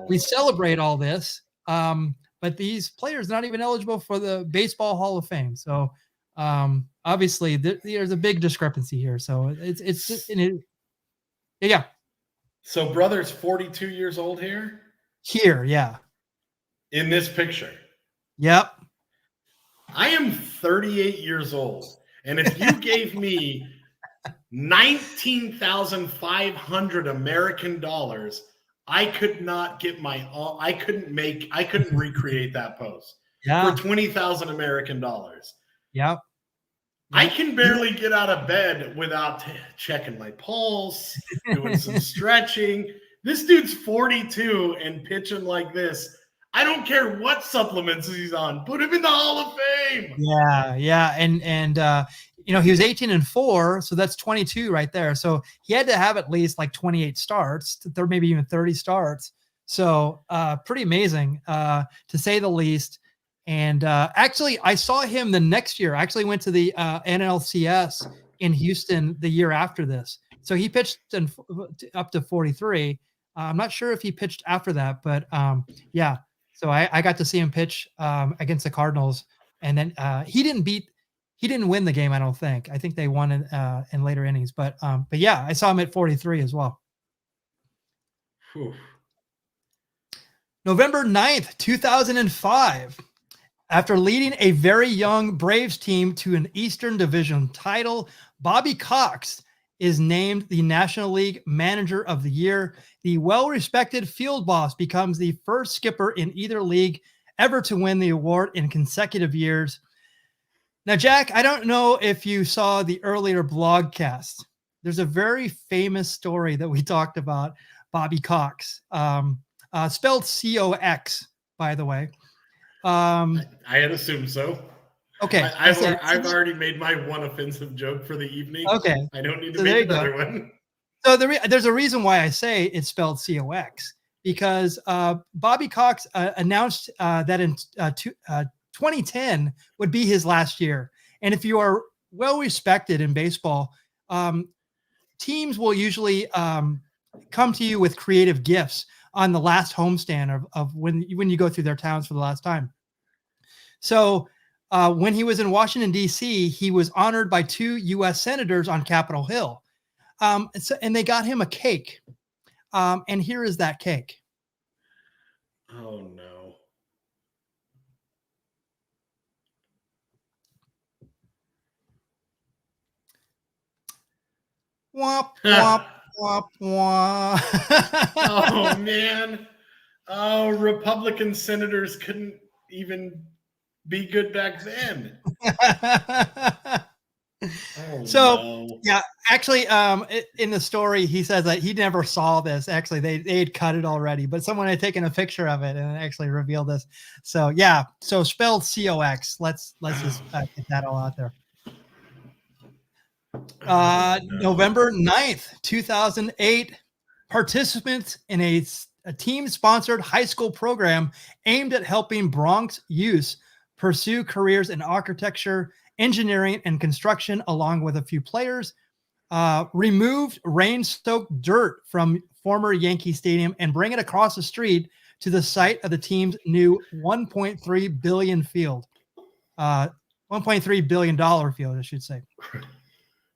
S1: we celebrate all this, but these players are not even eligible for the Baseball Hall of Fame. So obviously there's a big discrepancy here. So yeah.
S2: So brother's 42 years old here.
S1: Yeah.
S2: In this picture.
S1: Yep.
S2: I am 38 years old. And if you gave me 19,500 American dollars, I could not get I couldn't recreate that pose for 20,000 American dollars.
S1: Yep.
S2: I can barely get out of bed without checking my pulse, doing some stretching. This dude's 42 and pitching like this. I don't care what supplements he's on. Put him in the Hall of Fame.
S1: Yeah. And he was 18-4, so that's 22 right there. So he had to have at least like 28 starts, maybe even 30 starts. So pretty amazing to say the least. And actually, I saw him the next year. I actually went to the NLCS in Houston the year after this. So he pitched up to 43. I'm not sure if he pitched after that, but yeah. So I got to see him pitch against the Cardinals, and then he didn't win the game. I don't think. I think they won in later innings, but yeah, I saw him at 43 as well.
S2: Whew.
S1: November 9th, 2005. After leading a very young Braves team to an Eastern Division title, Bobby Cox is named the National League Manager of the Year. The well-respected field boss becomes the first skipper in either league ever to win the award in consecutive years. Now, Jack, I don't know if you saw the earlier blogcast. There's a very famous story that we talked about Bobby Cox, spelled C-O-X, by the way.
S2: I had assumed so.
S1: Okay.
S2: I've already made my one offensive joke for the evening.
S1: Okay.
S2: I don't need to make another one.
S1: So there's a reason why I say it's spelled C-O-X, because Bobby Cox announced that in 2010 would be his last year. And if you are well respected in baseball, teams will usually come to you with creative gifts on the last homestand of when you go through their towns for the last time. So when he was in Washington, D.C., he was honored by 2 U.S. senators on Capitol Hill. And they got him a cake. And here is that cake.
S2: Oh, no.
S1: Womp, womp, womp, womp.
S2: Oh, man. Oh, Republican senators couldn't even be good back then.
S1: Yeah, actually, in the story, he says that he never saw this. Actually, they had cut it already, but someone had taken a picture of it and actually revealed this. So yeah, so spelled C-O-X. Let's just get that all out there.
S2: No.
S1: November 9th, 2008, participants in a team-sponsored high school program aimed at helping Bronx youth pursue careers in architecture, engineering, and construction, along with a few players, removed rain-soaked dirt from former Yankee Stadium and bring it across the street to the site of the team's new $1.3 billion field. $1.3 billion field, I should say.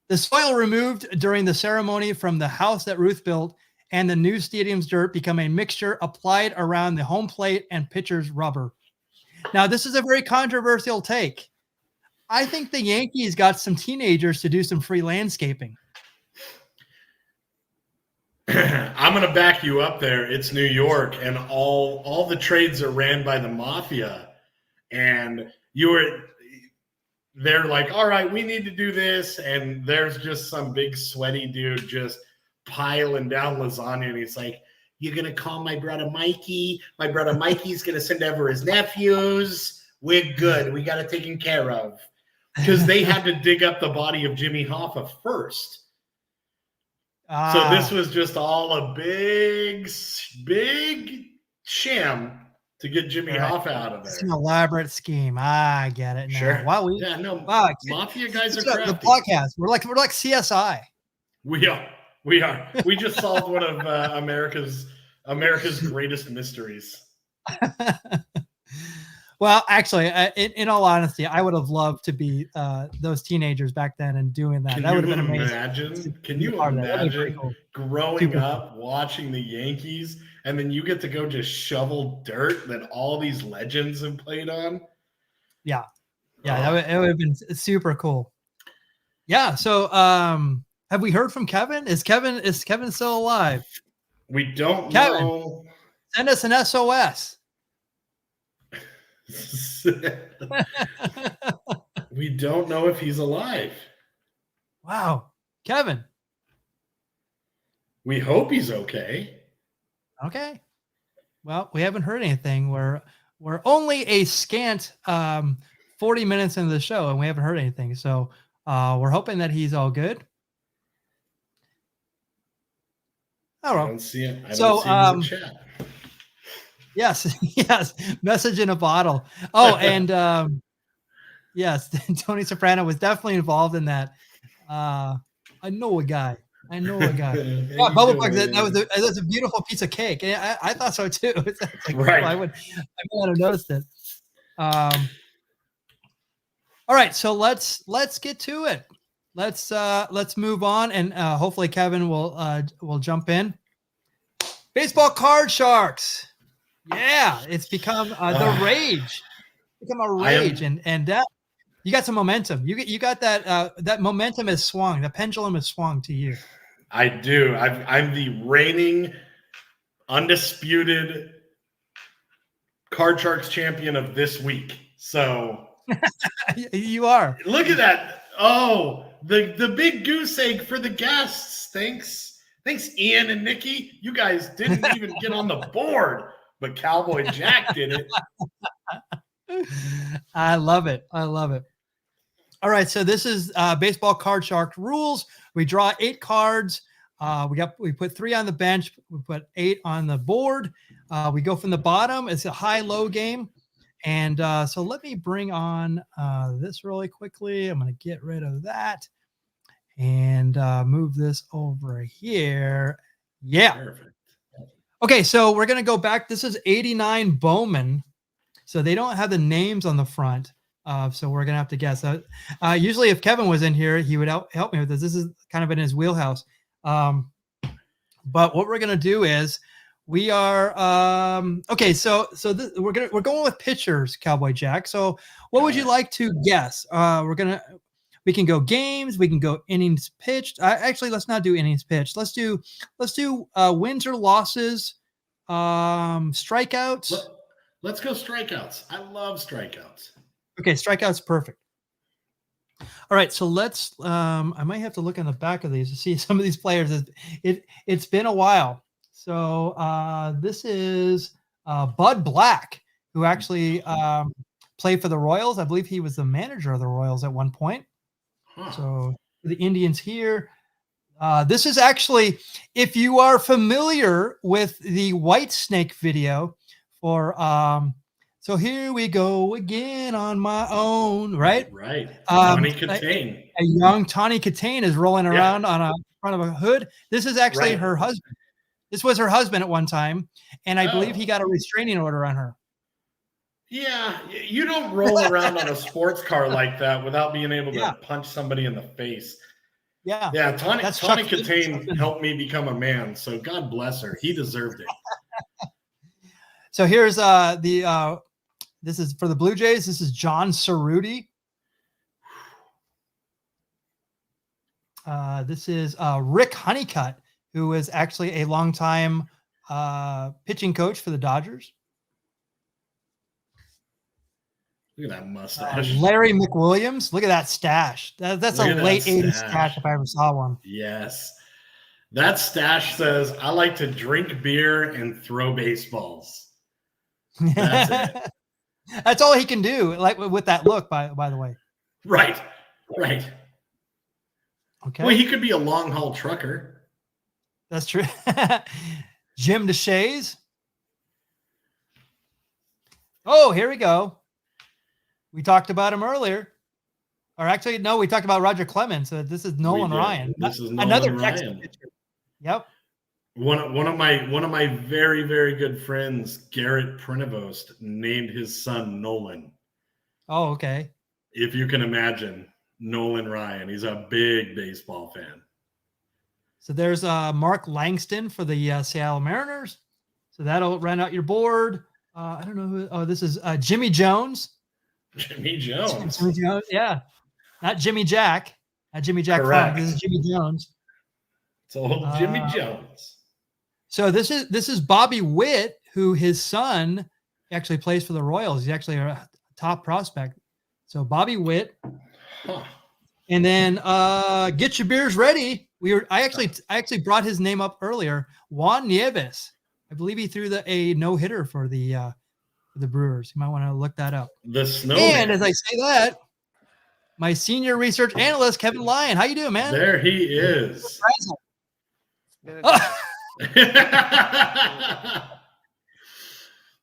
S1: The soil removed during the ceremony from the house that Ruth built and the new stadium's dirt become a mixture applied around the home plate and pitcher's rubber. Now, this is a very controversial take. I think the Yankees got some teenagers to do some free landscaping.
S2: I'm going to back you up there. It's New York, and all the trades are ran by the mafia. And they're like, all right, we need to do this. And there's just some big sweaty dude just piling down lasagna. And he's like, you're going to call my brother Mikey. My brother Mikey's going to send over his nephews. We're good. We got it taken care of. Because they had to dig up the body of Jimmy Hoffa first. So this was just all a big sham to get Jimmy Hoffa out of there.
S1: It's an elaborate scheme. I get it now.
S2: Sure.
S1: Wow,
S2: mafia guys are crafty.
S1: The podcast. We're like CSI.
S2: We are. We just solved one of America's greatest mysteries.
S1: Well, actually, in all honesty, I would have loved to be those teenagers back then and doing that. That would have been amazing.
S2: Can you imagine growing up watching the Yankees and then you get to go just shovel dirt that all these legends have played on?
S1: Yeah. It would have been super cool. Yeah. So, have we heard from Kevin? Is Kevin still alive?
S2: We don't
S1: Kevin,
S2: know.
S1: Send us an SOS.
S2: We don't know if he's alive.
S1: Wow. Kevin.
S2: We hope he's okay.
S1: Okay. Well, we haven't heard anything. We're only a scant 40 minutes into the show, and we haven't heard anything. So we're hoping that he's all good.
S2: I don't see it. I don't see him in the chat.
S1: Yes, yes. Message in a bottle. Oh, and yes, Tony Soprano was definitely involved in that. I know a guy. Yeah, Bubble Bugs. That was a beautiful piece of cake. I thought so too. It's like,
S2: right.
S1: I would have noticed it. All right, so let's get to it. Let's move on, and hopefully Kevin will jump in. Baseball card sharks. Yeah, it's become the rage. It's become a rage, and that you got some momentum. You got that momentum has swung. The pendulum has swung to you.
S2: I do. I'm the reigning, undisputed Card Sharks champion of this week. So
S1: you are.
S2: Look at that. Oh, the big goose egg for the guests. Thanks, Ian and Nikki. You guys didn't even get on the board, but Cowboy Jack did it.
S1: I love it. All right, so this is baseball card shark rules. We draw 8 cards. We put 3 on the bench. We put 8 on the board. We go from the bottom. It's a high-low game. And so let me bring on this really quickly. I'm going to get rid of that and move this over here. Yeah. Perfect. Okay, so we're going to go back. This is 89 Bowman. So they don't have the names on the front. So we're going to have to guess. Usually if Kevin was in here, he would help me with this. This is kind of in his wheelhouse. But what we're going to do is we are okay. So we're going with pitchers, Cowboy Jack. So what would you like to guess? We can go games. We can go innings pitched. Actually, let's not do innings pitched. Let's do wins or losses, strikeouts.
S2: Let's go strikeouts. I love strikeouts.
S1: Okay, strikeouts, perfect. All right, so let's. I might have to look on the back of these to see some of these players. It's been a while. So this is Bud Black, who actually played for the Royals. I believe he was the manager of the Royals at one point. Huh. So the Indians here. This is actually, if you are familiar with the White Snake video for. So here we go again on my own, right?
S2: Right. Tawny Katane.
S1: A young Tawny Katane is rolling around on a front of a hood. This is actually her husband. This was her husband at one time, and I believe he got a restraining order on her.
S2: Yeah, you don't roll around on a sports car like that without being able to punch somebody in the face.
S1: Yeah.
S2: Yeah, Tawny Katane helped me become a man, so God bless her. He deserved it.
S1: So here's this is for the Blue Jays. This is John Cerruti. This is Rick Honeycutt, who was actually a longtime pitching coach for the Dodgers.
S2: Look at that mustache.
S1: Larry McWilliams. Look at that stash. That's a late 80s stash if I ever saw one.
S2: Yes. That stash says, I like to drink beer and throw baseballs. That's it.
S1: That's all he can do, like with that look, by the way.
S2: Right.
S1: Okay.
S2: Well, he could be a long haul trucker.
S1: That's true. Jim DeShays. Oh, here we go. We talked about him earlier. Or actually, no, we talked about Roger Clemens. So this is Nolan Ryan.
S2: This is
S1: another
S2: Ryan.
S1: Pitcher. Yep.
S2: One of my very, very good friends, Garrett Prinovost, named his son Nolan.
S1: Oh, okay.
S2: If you can imagine, Nolan Ryan. He's a big baseball fan.
S1: So there's Mark Langston for the Seattle Mariners. So that'll run out your board. I don't know who. Oh, this is Jimmy Jones.
S2: Jimmy Jones.
S1: Jimmy Jones. Yeah. Not Jimmy Jack. Not Jimmy Jack.
S2: Correct.
S1: Funk. This is Jimmy Jones.
S2: It's old Jimmy Jones.
S1: So this is Bobby Witt, who his son actually plays for the Royals. He's actually a top prospect. So Bobby Witt.
S2: Huh.
S1: And then get your beers ready. I actually brought his name up earlier. Juan Nieves. I believe he threw a no-hitter for the Brewers. You might want to look that up.
S2: The snowman.
S1: And as I say that, my senior research analyst, Kevin Lyon. How you doing, man?
S2: There he is.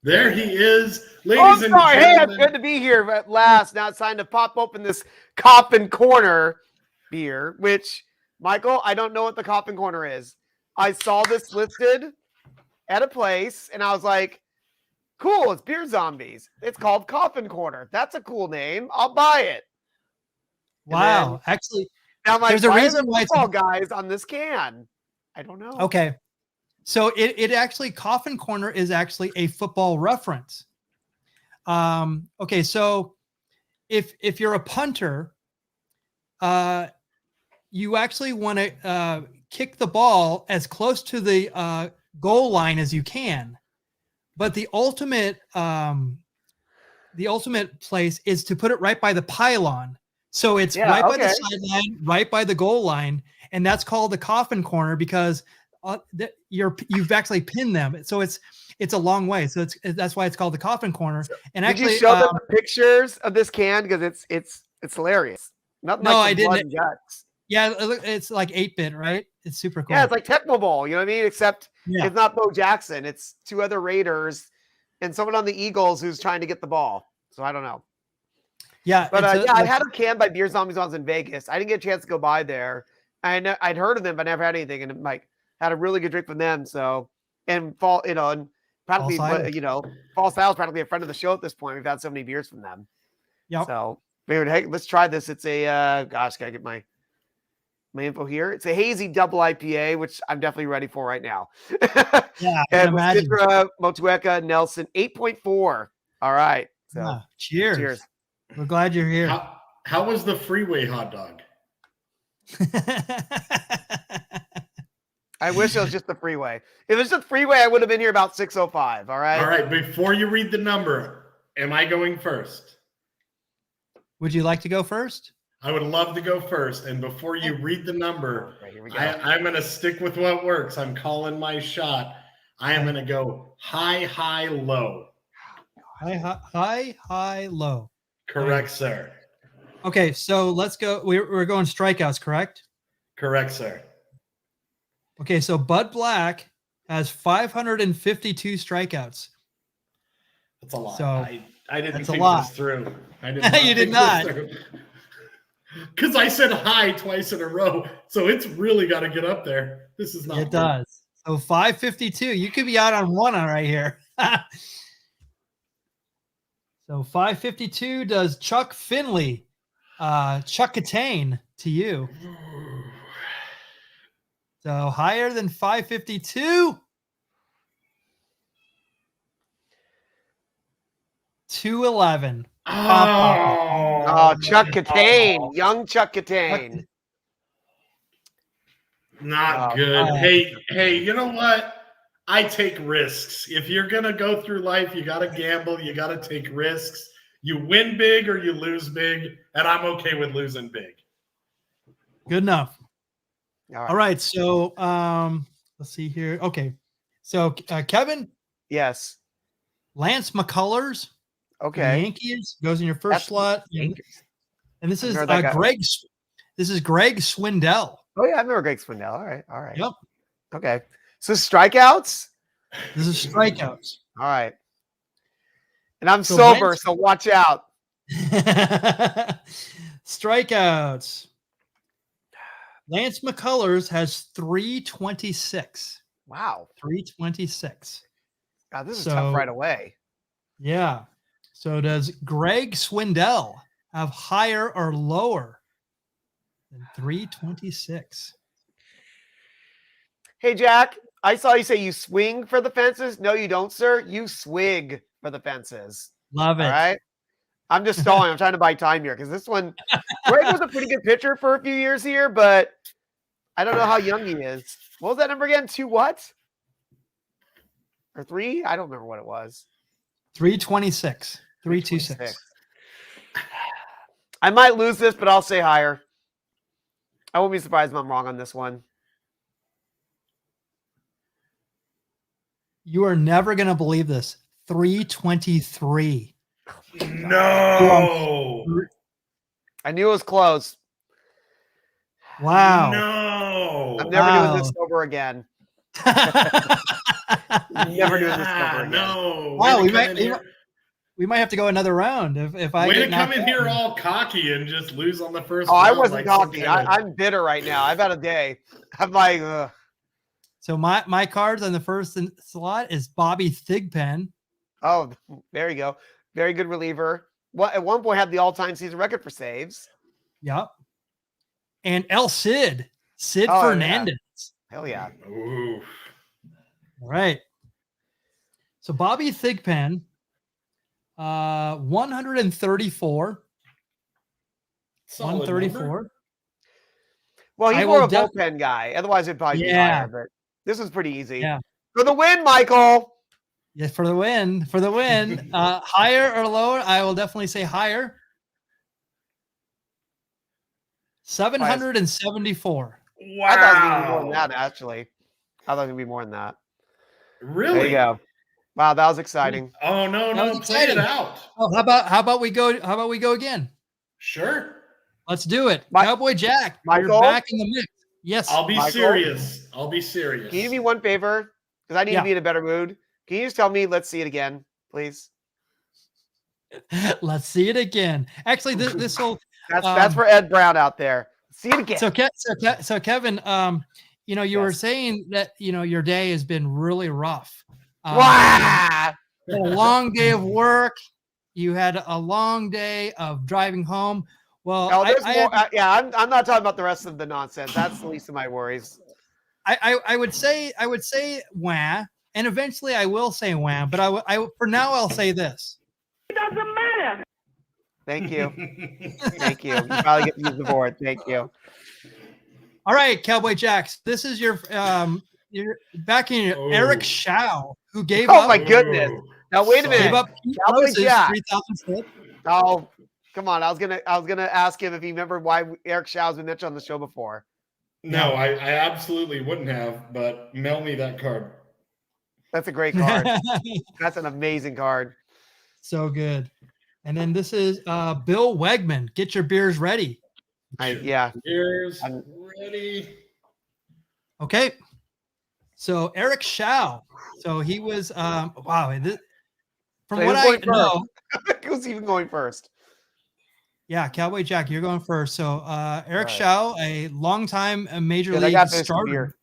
S2: There he is, ladies and gentlemen.
S3: Hey, it's good to be here at last. Now it's time to pop open this Coffin Corner beer, which, Michael, I don't know what the Coffin Corner is. I saw this listed at a place, and I was like, cool, it's Beer Zombies. It's called Coffin Corner. That's a cool name. I'll buy it.
S1: Wow. Actually,
S3: now I'm like,
S1: there's a
S3: why
S1: reason
S3: are there
S1: why
S3: football guys on this can? I don't know.
S1: Okay. So it actually, Coffin Corner is actually a football reference. Okay, so if you're a punter, you actually want to kick the ball as close to the goal line as you can. But the ultimate place is to put it right by the pylon. So it's by the sideline, right by the goal line, and that's called the Coffin Corner because you've actually pinned them. So it's a long way. So that's why it's called the Coffin Corner. And
S3: did
S1: actually,
S3: you show them the pictures of this can because it's hilarious. Nothing
S1: no,
S3: like
S1: I
S3: blood
S1: didn't.
S3: and guts.
S1: Yeah, it's like 8-bit, right? It's super cool.
S3: Yeah, it's like Tecmo Bowl. You know what I mean? Except
S1: Yeah.
S3: it's not Bo Jackson. It's two other Raiders and someone on the Eagles who's trying to get the ball. So I don't know.
S1: Yeah,
S3: but I had a can by Beer Zombies when I was in Vegas. I didn't get a chance to go by there. I'd heard of them, but never had anything. And like had a really good drink from them. So and and practically Fall Styles practically a friend of the show at this point. We've had so many beers from them.
S1: Yeah.
S3: So figured, hey, let's try this. It's a gotta get my info here. It's a hazy double IPA, which I'm definitely ready for right now.
S1: Yeah,
S3: and Citra, Motueka, Nelson, 8.4. All right. So
S1: yeah, cheers. We're glad you're here.
S2: How was the freeway hot dog?
S3: I wish it was just the freeway. If it was just freeway, I would have been here about 6:05. All right.
S2: All right. Before you read the number, am I going first?
S1: Would you like to go first?
S2: I would love to go first. And before you read the number, I'm going to stick with what works. I'm calling my shot. I am going to go high, low.
S1: High, low.
S2: Correct, sir.
S1: Okay, so let's go. We're going strikeouts, correct?
S2: Correct, sir.
S1: Okay, so Bud Black has 552 strikeouts.
S2: That's a lot.
S1: So
S2: I didn't think this through.
S1: You did not.
S2: Because I said high twice in a row. So it's really got to get up there. This is not.
S1: It does. So 552. You could be out on one right here. So 552 does Chuck Finley. Chuck Catane to you. So higher than 552. 211.
S3: Chuck Catane. Young Chuck Catane.
S2: Not good. Hey, you know what? I take risks. If you're going to go through life, you got to gamble. You got to take risks. You win big or you lose big, and I'm okay with losing big.
S1: Good enough. All right. So let's see here. Okay. So Kevin.
S3: Yes.
S1: Lance McCullers.
S3: Okay.
S1: Yankees goes in your first slot. And this is Greg. This is Greg Swindell.
S3: Oh yeah, I remember Greg Swindell. All right.
S1: Yep.
S3: Okay. So strikeouts.
S1: This is strikeouts.
S3: All right. And I'm sober, so watch out.
S1: Strikeouts. Lance McCullers has 326.
S3: Wow.
S1: 326.
S3: God, this is tough right away.
S1: Yeah. So does Greg Swindell have higher or lower than 326?
S3: Hey, Jack, I saw you say you swing for the fences. No, you don't, sir. You swig for the fences.
S1: Love it.
S3: All right. I'm just stalling. I'm trying to buy time here because this one, Greg was a pretty good pitcher for a few years here, but I don't know how young he is. What was that number again? 2 what? Or 3? I don't remember what it was.
S1: 326. 326.
S3: I might lose this, but I'll say higher. I won't be surprised if I'm wrong on this one.
S1: You are never going to believe this. 323.
S2: No.
S3: I knew it was close.
S1: Wow.
S2: No.
S3: I'm never doing this sober again. Never doing this
S2: Yeah,
S3: sober again.
S2: no.
S1: Wow,
S2: Way
S1: we might have to go another round if I
S2: to
S1: get
S2: come in
S1: knocked
S2: here
S1: out.
S2: all cocky and just lose on the first
S3: Oh, I
S2: round
S3: wasn't
S2: like some
S3: cocky.
S2: kind of-
S3: I'm bitter right now. I've had a day. I'm like, ugh.
S1: So my cards on the first slot is Bobby Thigpen.
S3: Oh, there you go. Very good reliever. Well, at one point had the all-time season record for saves.
S1: Yep. And El Cid
S3: Oh,
S1: Fernandez.
S3: Yeah. Hell yeah.
S2: Ooh.
S1: All right. So Bobby Thigpen, 134.
S2: Solid
S1: 134.
S2: number.
S3: Well, he's
S1: I
S3: more
S1: will
S3: of a bullpen guy. Otherwise, it'd probably be
S1: Yeah.
S3: higher. But this was pretty easy.
S1: Yeah.
S3: For the win, Michael.
S1: Yeah, for the win. For the win. Higher or lower? I will definitely say higher. 774.
S2: Wow.
S3: I thought it was going to be more than that, actually. I thought it was going to be more than that.
S2: Really?
S3: There you go. Wow, that was exciting.
S2: Oh no,
S1: That was
S2: no, play it
S1: exciting.
S2: out.
S1: Oh, how about we go again?
S2: Sure.
S1: Let's do it.
S3: Mi-
S1: Cowboy Jack, you're
S3: Michael?
S1: back in the mix. Yes.
S2: I'll be
S3: Michael?
S2: serious. I'll be serious.
S3: Can you do me one favor? Because I need
S1: Yeah.
S3: to be in a better mood. Can you just tell me, let's see it again, please?
S1: Let's see it again. Actually, this will.
S3: That's for Ed Brown out there. See it again.
S1: So Kevin, you were saying that your day has been really rough.
S3: Wow.
S1: A long day of work. You had a long day of driving home. Well,
S3: Oh, there's more. I'm not talking about the rest of the nonsense. That's the least of my worries.
S1: I would say wah, and eventually I will say wah, but I for now I'll say this.
S4: It doesn't matter.
S3: Thank you. Thank you. You probably get to use the board. Thank you.
S1: All right, Cowboy Jacks. This is your back in
S2: Oh.
S1: Eric Shao, who gave
S3: Oh
S1: up.
S3: my goodness. Now wait a
S2: Gave
S3: minute.
S1: Gave up Pete
S3: Cowboy
S1: Rose's
S3: Jack.
S1: 3,000 slip.
S3: Oh, come on. I was gonna ask him if he remembered why Eric Shaw's been mentioned on the show before.
S2: No, I absolutely wouldn't have, but mail me that card.
S3: That's a great card. That's an amazing card.
S1: So good. And then this is Bill Wegman. Get your beers ready.
S3: Yeah.
S2: Here's
S3: I'm-
S2: ready.
S1: Okay. So Eric Shao. So he was wow. From
S3: So
S1: what
S3: who's
S1: I
S3: going first?
S1: know,
S3: Who's even going first?
S1: yeah, Cowboy Jack, you're going first. So Eric
S3: Right.
S1: Shao, a longtime major
S3: Good, I
S1: league
S3: got this
S1: starter.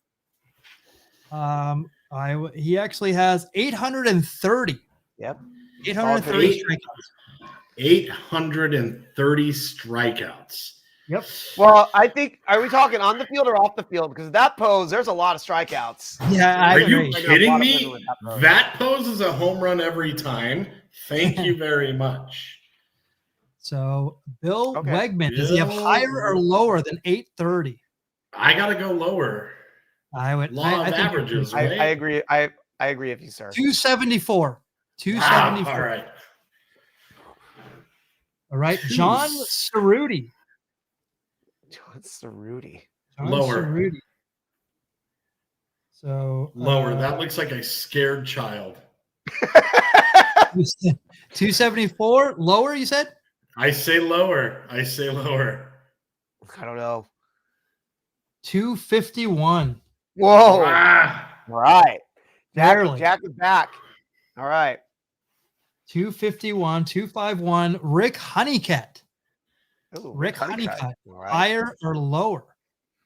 S3: beer.
S1: He actually has 830.
S3: Yep.
S1: 830
S3: Solid.
S1: strikeouts.
S2: 830 strikeouts.
S1: Yep.
S3: Well, I think, are we talking on the field or off the field? Because that pose, there's a lot of strikeouts.
S1: Yeah, I
S2: Are you
S1: agree.
S2: kidding me? That poses a home run every time. Thank you very much.
S1: So Bill
S3: Okay.
S1: Wegman, does he have
S2: Bill-
S1: higher or lower than 830?
S2: I gotta go lower.
S1: I would.
S2: Law
S1: I
S2: of
S1: think
S2: averages,
S3: I
S2: right?
S3: agree. I agree with you, sir.
S1: 274.
S2: Wow,
S1: 274.
S2: all right.
S1: All right. John Cerruti.
S3: John Cerruti.
S1: John
S2: Lower.
S1: Cerruti. So
S2: Lower. That looks like a scared child.
S1: 274. Lower, you said?
S2: I say lower. I say lower.
S3: I don't know.
S1: 251.
S3: Whoa.
S2: Ah,
S3: All right.
S1: Barely.
S3: Jack is back. All right.
S1: 251. 251. Rick Honeycutt.
S3: Ooh,
S1: Rick
S3: Honeycutt.
S1: Honeycutt.
S3: All right.
S1: Higher or lower?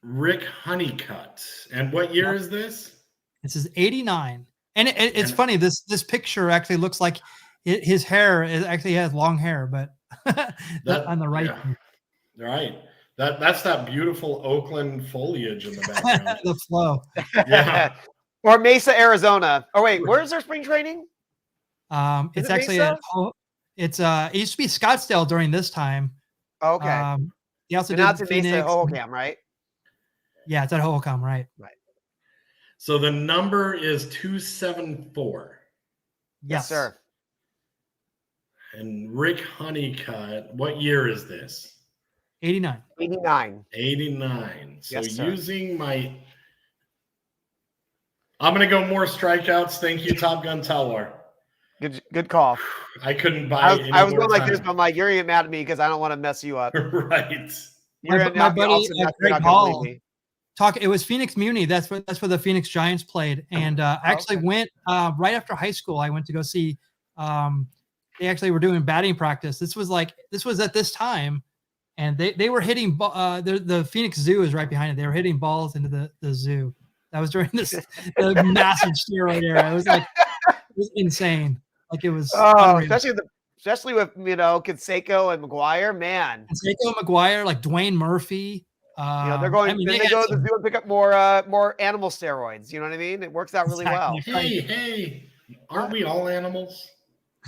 S2: Rick Honeycutt. And what year is this?
S1: This is 89. And it's
S2: And-
S1: funny. This picture actually looks like his hair actually has long hair, but on the right.
S2: Yeah. Right. That's that beautiful Oakland foliage in the background.
S1: The flow.
S2: Yeah.
S3: Or Mesa, Arizona. Oh, wait. Where's their spring training?
S1: It's
S3: it
S1: actually
S3: Mesa?
S1: it used to be Scottsdale during this time.
S3: Okay.
S1: He also
S3: So now
S1: did
S3: it's in Mesa,
S1: Phoenix.
S3: Hohokam, right?
S1: Yeah, it's at Hohokam, right?
S2: So the number is 274.
S1: Yes,
S3: Yes, sir.
S2: And Rick Honeycutt, what year is this?
S1: 89.
S3: 89.
S2: 89. So
S3: Yes, sir.
S2: using my... I'm going to go more strikeouts. Thank you, Top Gun Talwar.
S3: Good call.
S2: I couldn't buy any
S3: I was
S2: more
S3: going like
S2: time.
S3: this, but I'm like, you're going to get mad at me because I don't want to mess you up.
S2: Right.
S3: You're
S1: My buddy Greg Hall it was Phoenix Muni. That's where the Phoenix Giants played, and actually went right after high school. I went to go see. They actually were doing batting practice. This was at this time, and they were hitting. The Phoenix Zoo is right behind it. They were hitting balls into the zoo. That was during the massive steroid era. It was insane. Like it was.
S3: Especially with Canseco and McGuire, man.
S1: Canseco, McGuire, like Dwayne Murphy.
S3: They're going. They go to the zoo and pick up more animal steroids. You know what I mean? It works out really well.
S2: Hey, aren't we all animals?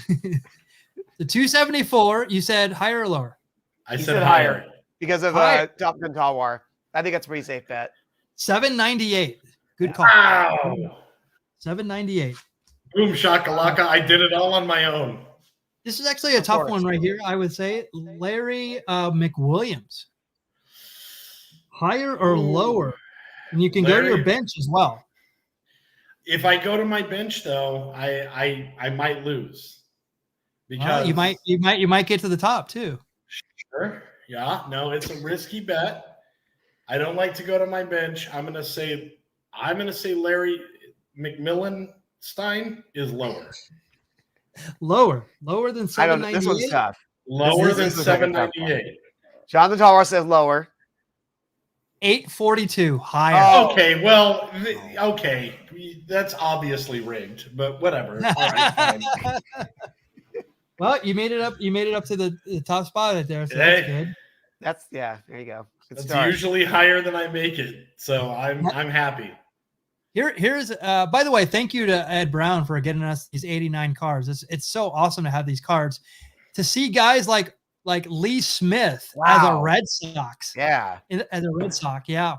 S1: The 274. You said higher or lower?
S2: I said higher
S3: because of Top Gun Talwar. I think that's a pretty safe bet.
S1: 798. Good call.
S2: Wow.
S1: 798.
S2: Boom shakalaka! I did it all on my own.
S1: This is actually a tough one right here. I would say Larry McWilliams. Higher or lower? And you can go to your bench as well.
S2: If I go to my bench, though, I might lose because
S1: you might get to the top too.
S2: Sure. Yeah. No, it's a risky bet. I don't like to go to my bench. I'm gonna say Larry McMillan-Stein is lower.
S1: Lower than 798.
S3: This one's tough.
S2: Lower than 798.
S3: Jonathan Talwar says lower.
S1: 842 higher.
S2: Okay, well, okay, that's obviously rigged, but whatever. All right, fine.
S1: Well, you made it up. You made it up to the top spot right there. So that's good.
S3: There you go.
S2: It's usually higher than I make it, so I'm happy.
S1: Here's by the way, thank you to Ed Brown for getting us these 89 cards. It's so awesome to have these cards. To see guys like Lee Smith as a Red Sox.
S3: Yeah.
S1: As a Red Sox, yeah.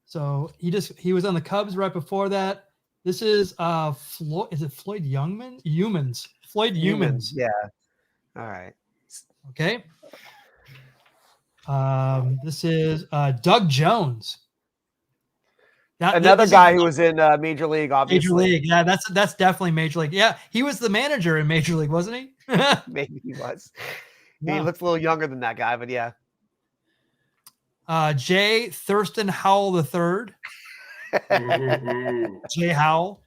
S1: So he was on the Cubs right before that. This is Floyd. Is it Floyd Humans? Floyd Humans.
S3: Yeah. All right.
S1: Okay. This is Doug Jones.
S3: Another guy who was in Major League, obviously.
S1: Major League, yeah, that's definitely Major League. Yeah, he was the manager in Major League, wasn't he?
S3: Maybe he was.
S1: Yeah.
S3: He looks a little younger than that guy, but yeah.
S1: Jay Thurston Howell III. Jay Howell.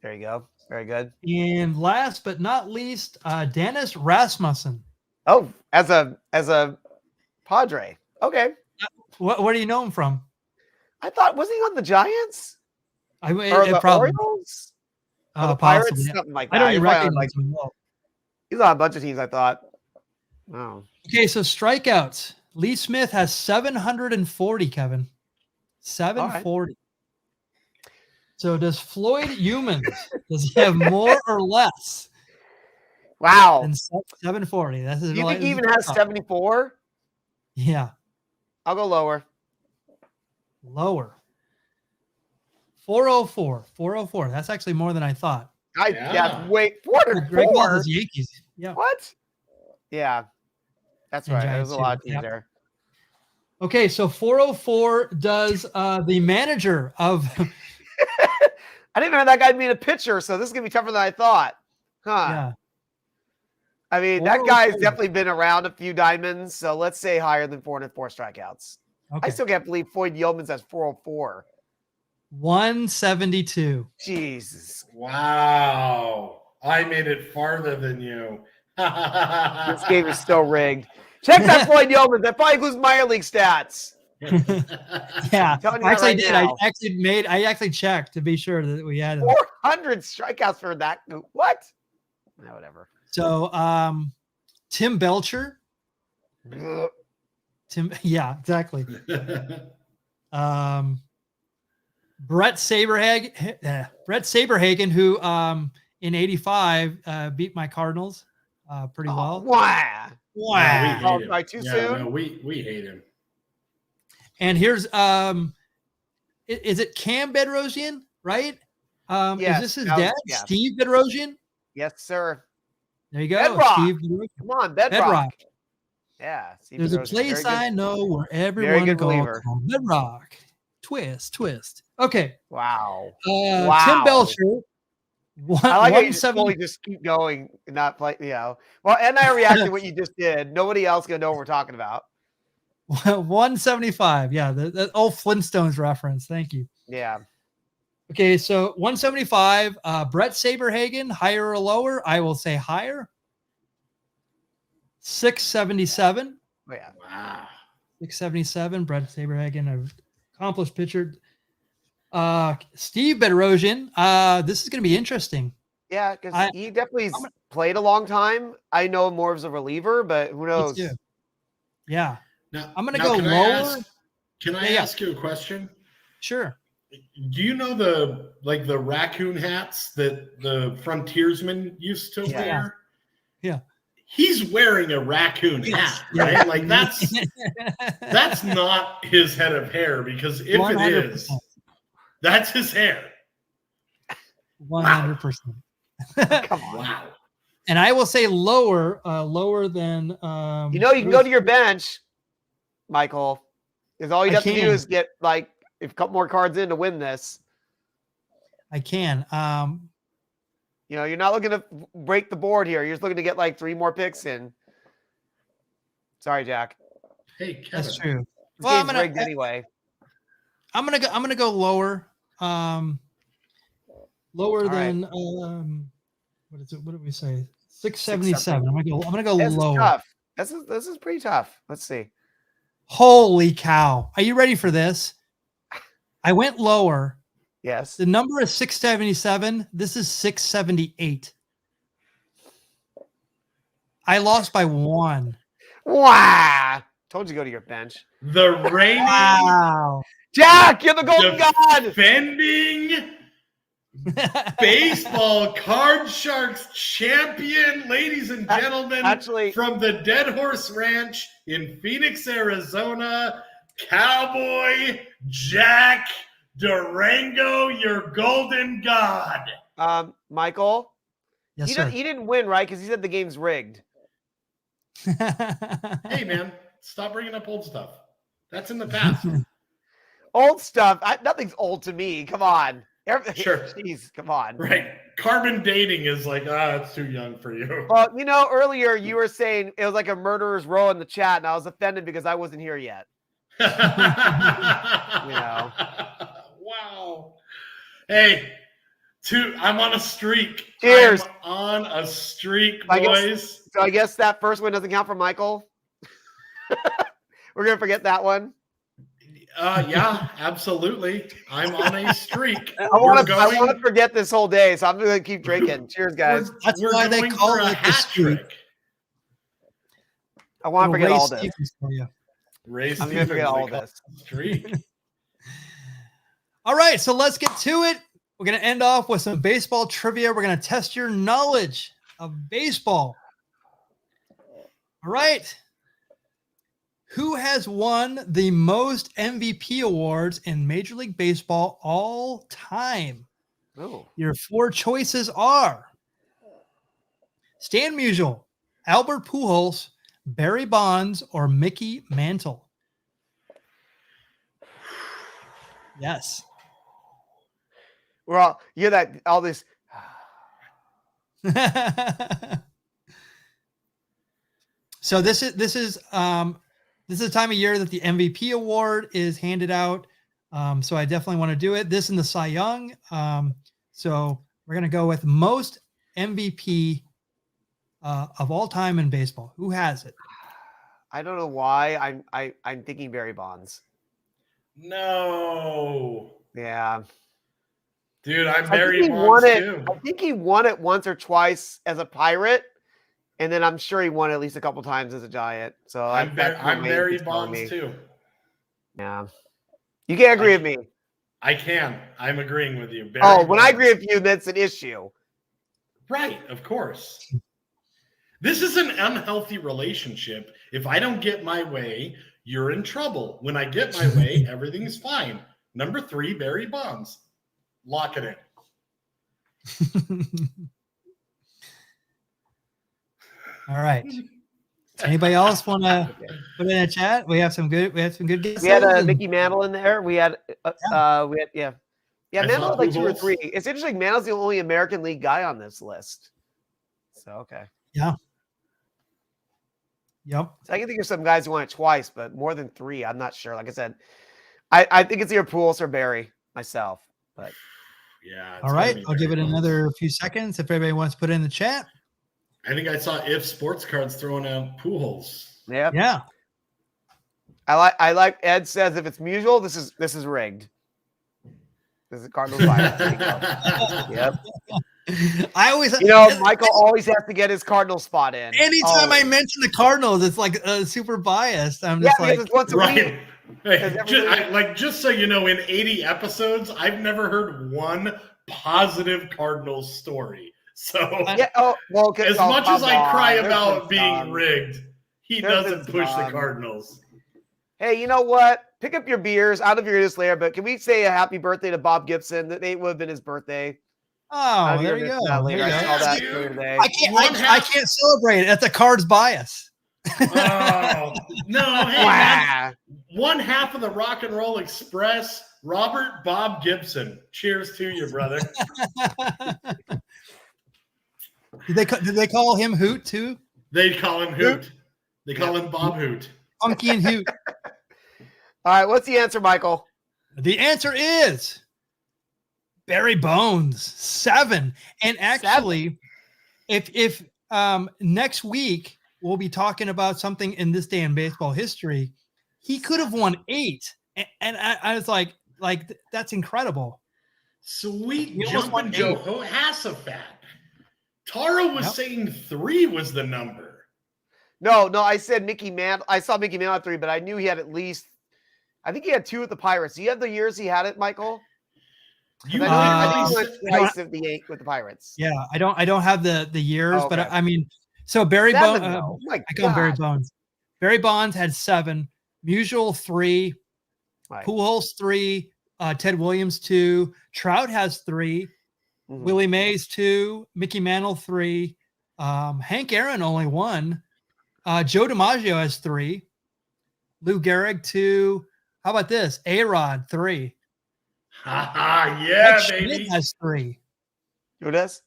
S3: There you go. Very good.
S1: And last but not least, Dennis Rasmussen.
S3: Oh, as a Padre. Okay.
S1: Where do you know him from?
S3: I thought, was he on the Giants?
S1: Or
S3: the
S1: probably.
S3: Orioles? Or the Pirates?
S1: Possibly, yeah.
S3: Something like that.
S1: I don't even recognize him. Well.
S3: He's on a bunch of teams, I thought. Oh.
S1: Okay, so strikeouts. Lee Smith has 740, Kevin. 740. Right. So does Floyd Humans, does he have more or less?
S3: Wow.
S1: Than 740. That's
S3: Do you think he even has 74?
S1: Yeah.
S3: I'll go lower.
S1: Lower. 404. 404. That's actually more than I thought.
S3: Wait, 404?
S1: Yankees. Yeah.
S3: What? Yeah. That's right. There's a lot of teams there.
S1: Okay, so 404 does the manager of
S3: I didn't know that guy being a pitcher, so this is gonna be tougher than I thought. Huh.
S1: Yeah.
S3: I mean, that guy's definitely been around a few diamonds, so let's say higher than 404 strikeouts. Okay. I still can't believe Floyd Yeomans has 404.
S1: 172.
S3: Jesus.
S2: Wow. I made it farther than you.
S3: This game is still rigged. Check that Floyd Yeomans. That probably includes minor league stats.
S1: Yeah. I actually checked to be sure that we had
S3: 400 strikeouts for that. What? No, whatever.
S1: So Tim Belcher. Yeah, exactly. Brett Saberhagen, who in '85 beat my Cardinals pretty well.
S3: Wow.
S2: Too soon? No, we hate him.
S1: And here's is it Cam Bedrosian, right?
S3: Yes,
S1: is this his dad, Steve Bedrosian?
S3: Yes, sir.
S1: There you go.
S3: Bedrock.
S1: Steve
S3: Come on, Bedrock. Yeah. See,
S1: There's a
S3: Pedro's
S1: place
S3: very
S1: I
S3: good.
S1: know where
S3: Very
S1: everyone
S3: good
S1: goes
S3: reliever.
S1: called the Rock. Twist. Okay.
S3: Wow.
S1: Tim
S3: Wow.
S1: Belcher,
S3: I like how you
S1: 170.
S3: totally just keep going and not play, Well, and I reacted to what you just did. Nobody else gonna know what we're talking about.
S1: 175. Yeah, the old Flintstones reference. Thank you.
S3: Yeah.
S1: Okay, so 175. Brett Saberhagen, higher or lower? I will say higher. 677.
S3: Oh, yeah.
S2: Wow.
S1: 677. Brett Saberhagen, an accomplished pitcher. Steve Bedrosian. This is going to be interesting.
S3: Yeah, because he definitely played a long time. I know him more as a reliever, but who knows?
S1: Me too. Yeah.
S2: Now,
S1: I'm going to go
S2: can
S1: lower.
S2: Can I ask you a question?
S1: Sure.
S2: Do you know the raccoon hats that the frontiersmen used to wear?
S1: Yeah.
S2: He's wearing a raccoon hat, right?
S1: Yeah.
S2: Like that's not his head of hair, because if
S1: 100%.
S2: it is, that's his hair.
S1: 100%.
S3: Come on.
S2: Wow.
S1: And I will say lower than
S3: you can go to your bench, Michael. Because all you have to do is get like a couple more cards in to win this.
S1: I can.
S3: You're not looking to break the board here. You're just looking to get like 3 more picks in. Sorry, Jack.
S2: Hey, Kevin.
S1: That's true.
S3: This game's rigged anyway.
S1: I'm gonna go lower. Lower than what is it? What did we say? 677. I'm gonna go lower.
S3: Tough. This is pretty tough. Let's see.
S1: Holy cow! Are you ready for this? I went lower.
S3: Yes.
S1: The number is 677. This is 678. I lost by 1.
S3: Wow! Told you to go to your bench.
S2: The reigning
S3: Jack, you're the golden god.
S2: Defending baseball card sharks champion, ladies and gentlemen, from the Dead Horse Ranch in Phoenix, Arizona, Cowboy Jack Durango, your golden god.
S3: Michael.
S1: Yes, sir.
S3: He didn't win, right? Because he said the game's rigged.
S2: Hey, man, stop bringing up old stuff. That's in the past.
S3: Old stuff. Nothing's old to me. Come on.
S2: Sure.
S3: Jeez, come on.
S2: Right. Carbon dating is like, it's too young for you.
S3: Well, earlier you were saying it was like a murderer's row in the chat, and I was offended because I wasn't here yet.
S2: Wow. Hey, I'm on a streak.
S3: Cheers.
S2: I'm on a streak, boys.
S3: I guess that first one doesn't count for Michael. We're going to forget that one.
S2: Yeah, absolutely. I'm on a streak.
S3: I want to forget this whole day, so I'm going to keep drinking. Cheers, guys.
S1: That's why they call it a hat trick.
S3: I want to forget all this.
S2: I'm
S3: going to forget all this.
S2: Streak.
S1: All right, so let's get to it. We're going to end off with some baseball trivia. We're going to test your knowledge of baseball. All right. Who has won the most MVP awards in Major League Baseball all time?
S3: Oh.
S1: Your 4 choices are Stan Musial, Albert Pujols, Barry Bonds, or Mickey Mantle. Yes.
S3: We're all all this.
S1: So this is the time of year that the MVP award is handed out. So I definitely want to do it. This and the Cy Young. So we're gonna go with most MVP of all time in baseball. Who has it?
S3: I don't know why. I'm thinking Barry Bonds.
S2: No.
S3: Yeah.
S2: Dude, I'm Barry Bonds too.
S3: I think he won it once or twice as a Pirate, and then I'm sure he won at least a couple times as a Giant. So
S2: I'm Barry Bonds too.
S3: Yeah. You can't agree with me.
S2: I can. I'm agreeing with you. Barry
S3: when I agree with you, that's an issue.
S2: Right, of course. This is an unhealthy relationship. If I don't get my way, you're in trouble. When I get my way, everything's fine. Number 3, Barry Bonds. Lock it in.
S1: All right. Anybody else want to put in a chat? We have some good guesses.
S3: We had Mickey Mantle in there. We had yeah. Mantle had like 2 or 3. It's interesting. Mantle's the only American League guy on this list. So okay.
S1: Yeah. Yep.
S3: So I can think of some guys who won it twice, but more than 3, I'm not sure. Like I said, I think it's either Pujols or Barry myself. But
S2: yeah.
S1: All right, I'll give it another few seconds if everybody wants to put it in the chat.
S2: I think I saw If Sports Cards throwing out Pujols.
S3: Yeah.
S1: Yeah.
S3: I like Ed says if it's mutual, this is rigged. This is Cardinals bias. Yep.
S1: I always,
S3: Michael always has to get his Cardinal spot in.
S1: Anytime I mention the Cardinals, it's like super biased. I'm just like,
S3: it's once a week.
S2: Hey, just so you know, in 80 episodes, I've never heard one positive Cardinals story. So as much as I cry about being rigged, he doesn't push the Cardinals.
S3: Hey, you know what? Pick up your beers out of your ears later, but can we say a happy birthday to Bob Gibson? That would have been his birthay.
S1: Oh, there you go.
S3: I saw that today.
S1: I can't celebrate it. That's a Cards bias.
S2: Oh, no. Hey, one half of the Rock and Roll Express, Robert Bob Gibson. Cheers to you, brother.
S1: Did they call him Hoot too?
S2: They call him Hoot. They call him Bob Hoot.
S1: Funky and Hoot.
S3: All right, what's the answer, Michael?
S1: The answer is Barry Bonds, 7. And actually, if next week we'll be talking about something in this day in baseball history, he could have won 8. And I was like that's incredible.
S2: Sweet jumping Joe Hassafat. Tara was saying 3 was the number.
S3: No, I said Mickey Mantle. I saw Mickey Mantle at 3, but I knew he had at least. I think he had 2 with the Pirates. Do you have the years he had it, Michael? I think he went twice of the 8 with the Pirates.
S1: Yeah, I don't have the years,
S3: okay.
S1: but I mean, so Barry Bonds.
S3: I
S1: call him Barry Bonds. Barry Bonds had 7. Musial 3. Right. Pujols 3. Ted Williams 2. Trout has 3. Mm-hmm. Willie Mays 2. Mickey Mantle 3. Hank Aaron only 1. Joe DiMaggio has 3. Lou Gehrig 2. How about this? A-Rod 3.
S2: Yeah,
S1: Mike
S2: baby.
S1: Schmidt has 3.
S3: Who does?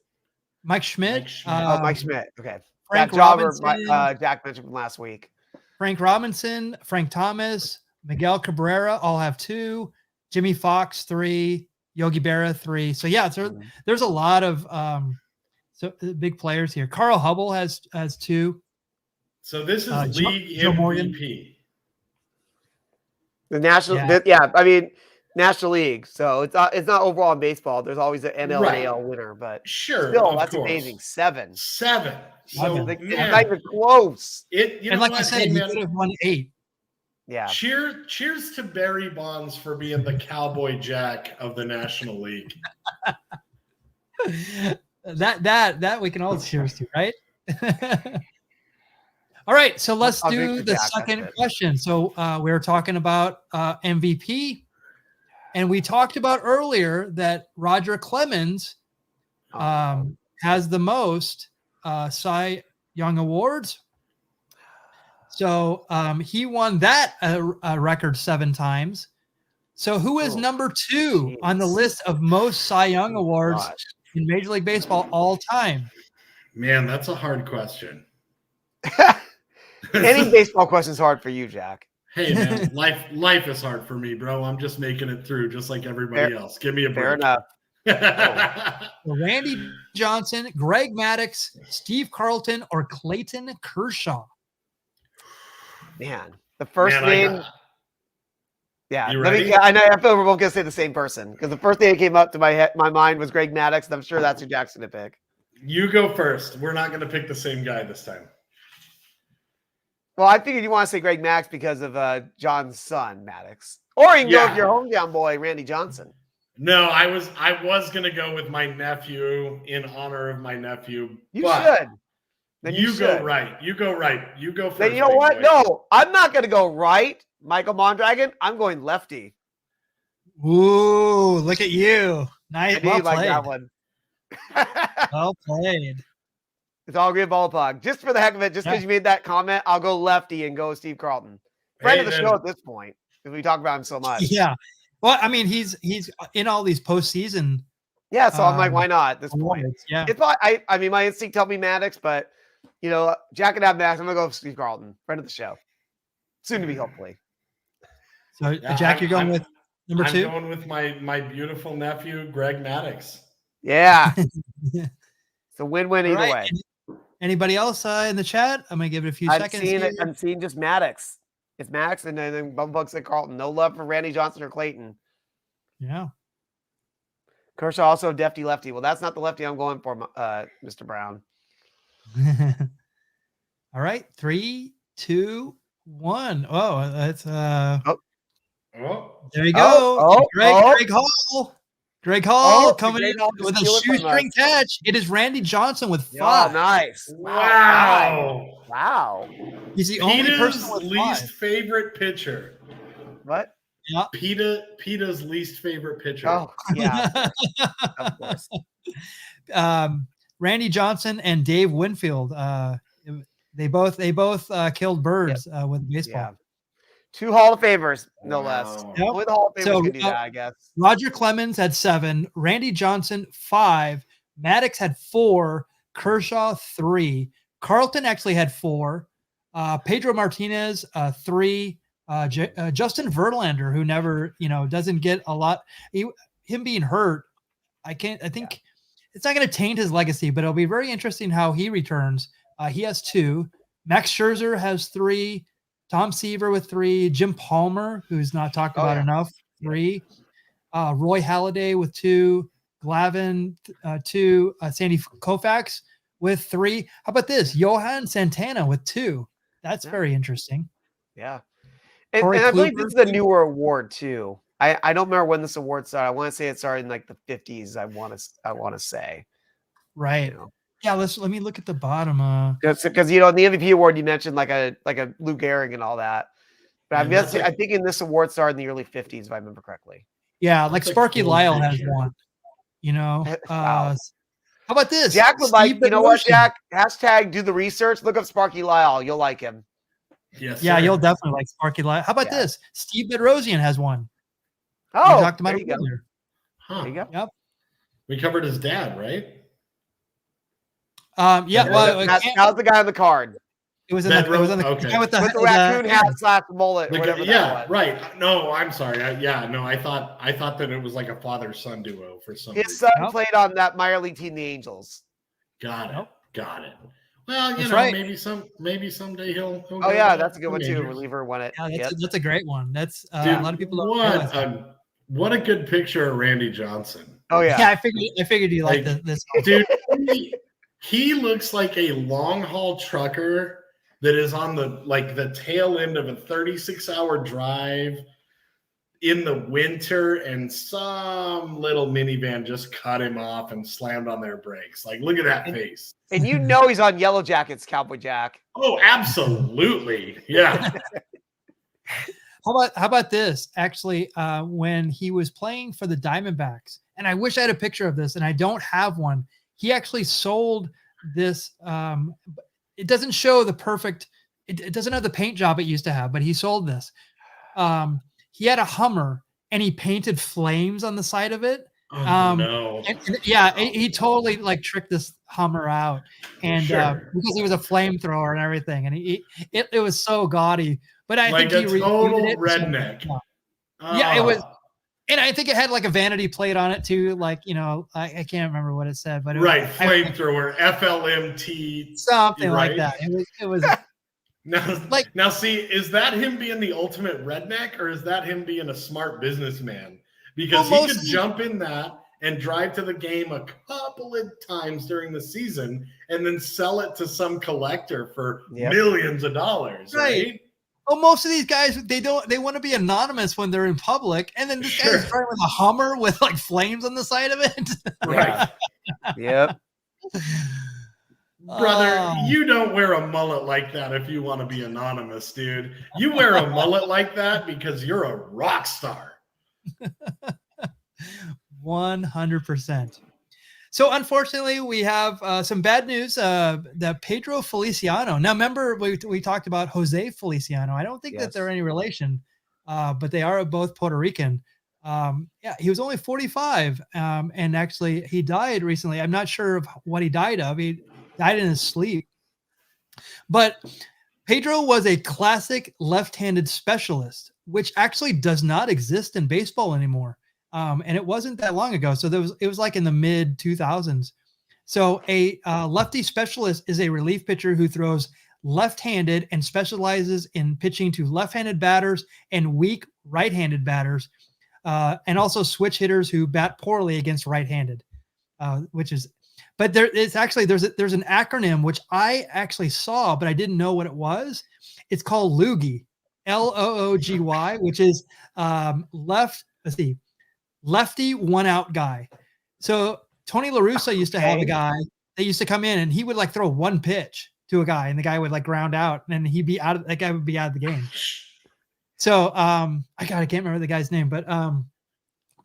S1: Mike Schmidt.
S3: Mike Schmidt. Okay.
S1: Frank
S3: Robinson. Jack mentioned from last week.
S1: Frank Robinson, Frank Thomas, Miguel Cabrera all have 2. Jimmy Fox 3. Yogi Berra 3. So yeah, there's a lot of big players here. Carl Hubble has 2.
S2: So this is league
S1: Joe
S2: MVP.
S1: Morgan.
S3: The national, I mean, National League. So it's not overall in baseball. There's always an NL and AL winner, but
S2: sure,
S3: still, that's amazing. 7.
S2: 7. So
S3: it's not even close.
S1: I said, he could have won 8.
S3: Yeah.
S2: Cheers to Barry Bonds for being the Cowboy Jack of the National League.
S1: that we can all cheers to, right? All right, so let's do the second question. So we were talking about MVP, and we talked about earlier that Roger Clemens has the most Cy Young awards. So he won that a record 7 times. So who is number 2 on the list of most Cy Young awards in Major League Baseball all time?
S2: Man, that's a hard question.
S3: Any baseball question is hard for you, Jack.
S2: Hey, man, life is hard for me, bro. I'm just making it through just like everybody else. Give me a break.
S3: Fair enough.
S1: Randy Johnson, Greg Maddux, Steve Carlton, or Clayton Kershaw?
S3: Man, the first name. Yeah,
S2: you ready?
S3: I know. I feel we're both gonna say the same person because the first thing that came up to my mind was Greg Maddux, and I'm sure that's who Jack's gonna pick.
S2: You go first. We're not gonna pick the same guy this time.
S3: Well, I figured you want to say Greg Maddux because of John's son, Maddux, or you can go with your hometown boy, Randy Johnson.
S2: No, I was gonna go with my nephew in honor of my nephew.
S3: You should. Then
S2: you go right. You go right. You go first.
S3: Then you know what? Boy. No, I'm not gonna go right. Michael Mondragon. I'm going lefty.
S1: Ooh, look at you! Nice.
S3: I well played. Like that one.
S1: Well played.
S3: It's all good ballpark. Just for the heck of it, just because you made that comment, I'll go lefty and go Steve Carlton. Friend of the show at this point, because we talk about him so much.
S1: Yeah. Well, I mean, he's in all these postseason.
S3: Yeah, so I'm like, why not at this point?
S1: Yeah.
S3: It's probably, I mean, my instinct tells me Maddox, but Jack and have Max. I'm gonna go with Steve Carlton, friend of the show, soon to be, hopefully.
S1: So, Jack, you're going with number 2.
S2: I'm going with my beautiful nephew, Greg Maddox.
S3: Yeah, it's a win-win either way.
S1: Anybody else in the chat? I'm gonna give it a few seconds.
S3: I'm seeing just Maddox. It's Max, and then Bumbug said Carlton. No love for Randy Johnson or Clayton.
S1: Yeah.
S3: Kershaw also defty lefty. Well, that's not the lefty I'm going for, Mr. Brown.
S1: All right, 3, 2, 1. Oh, that's there you go. Greg Hall. Greg Hall coming in with a shoestring catch. It is Randy Johnson with 5.
S3: Oh, nice.
S2: Wow.
S1: He's the only person with
S2: least favorite pitcher.
S3: What?
S1: Yeah.
S2: PETA's least favorite pitcher.
S3: Oh, yeah. Of course.
S1: Randy Johnson and Dave Winfield. They both killed birds with baseball.
S3: Yeah. 2 Hall of Famers, no less.
S1: Yep.
S3: Only the Hall of Famers can do that, I guess.
S1: Roger Clemens had 7. Randy Johnson 5. Maddox had 4. Kershaw 3. Carlton actually had 4. Pedro Martinez 3. Justin Verlander, who never doesn't get a lot. Him being hurt, I think it's not going to taint his legacy, but it'll be very interesting how he returns. He has 2. Max Scherzer has 3. Tom Seaver with 3. Jim Palmer, who's not talked about enough, 3. Roy Halladay with 2. Glavine 2. Sandy Koufax with 3. How about this? Johan Santana with 2. That's very interesting.
S3: Yeah. And I believe this is a newer award too. I don't remember when this award started. I want to say it started in like the 50s. I want to say.
S1: Right. Yeah, let me look at the bottom.
S3: Because in the MVP award you mentioned like a Lou Gehrig and all that, but I'm thinking this award started in the early 50s if I remember correctly.
S1: Yeah, like Sparky Lyle has one. Wow. How about this?
S3: Jack would like, what, Jack? Hashtag do the research. Look up Sparky Lyle. You'll like him.
S2: Yes.
S1: Yeah, you'll definitely like Sparky Lyle. How about this? Steve Bedrosian has one.
S3: Oh,
S1: we talked about it earlier.
S2: Huh.
S3: There you go.
S1: Yep.
S2: We covered his dad, right?
S1: Yeah. Well,
S3: that was the guy on the card.
S1: It was on the guy with the
S3: raccoon hat / mullet. Whatever that was.
S2: Right. No, I'm sorry. I thought that it was like a father-son duo for some reason.
S3: His son played on that minor league team, the Angels.
S2: Got it. Well, maybe someday he'll
S3: oh yeah, that's a good one too. Reliever won it.
S1: Yeah, that's a great one. That's a lot of people don't realize that.
S2: What a good picture of Randy Johnson.
S3: Oh yeah.
S1: Yeah, I figured you liked this.
S2: Dude, he looks like a long haul trucker that is on the tail end of a 36-hour drive in the winter, and some little minivan just cut him off and slammed on their brakes. Like, look at that face.
S3: And he's on Yellow Jackets, Cowboy Jack.
S2: Oh, absolutely. Yeah.
S1: How about this? Actually, when he was playing for the Diamondbacks, and I wish I had a picture of this, and I don't have one. He actually sold this. It doesn't show the perfect. It doesn't have the paint job it used to have, but he sold this. He had a Hummer, and he painted flames on the side of it.
S2: Oh, no.
S1: He totally tricked this Hummer out, and because he was a flamethrower and everything, and it was so gaudy. But I think he
S2: total redneck.
S1: Yeah, it was, and I think it had like a vanity plate on it too. I can't remember what it said, but it was,
S2: flamethrower, FLMT,
S1: something like that. It was.
S2: Now, see, is that him being the ultimate redneck, or is that him being a smart businessman? Because he could jump in that and drive to the game a couple of times during the season and then sell it to some collector for millions of dollars, right?
S1: Well, most of these guys, they want to be anonymous when they're in public, and then this guy's driving a Hummer with flames on the side of it.
S2: Right.
S3: Yep.
S2: Brother, you don't wear a mullet like that if you want to be anonymous, dude. You wear a mullet like that because you're a rock star.
S1: 100%. So unfortunately, we have some bad news. That Pedro Feliciano. Now, remember we talked about Jose Feliciano. I don't think that they're any relation, but they are both Puerto Rican. He was only 45, and actually he died recently. I'm not sure of what he died of. He died in his sleep. But Pedro was a classic left-handed specialist, which actually does not exist in baseball anymore. And it wasn't that long ago. So it was like in the mid 2000s. So a lefty specialist is a relief pitcher who throws left-handed and specializes in pitching to left-handed batters and weak right-handed batters, and also switch hitters who bat poorly against right-handed, but there's an acronym which I actually saw, but I didn't know what it was. It's called LOOGY, LOOGY, which is lefty one out guy. So Tony La Russa used to have a guy that used to come in and he would like throw one pitch to a guy and the guy would like ground out and that guy would be out of the game. So I can't remember the guy's name, but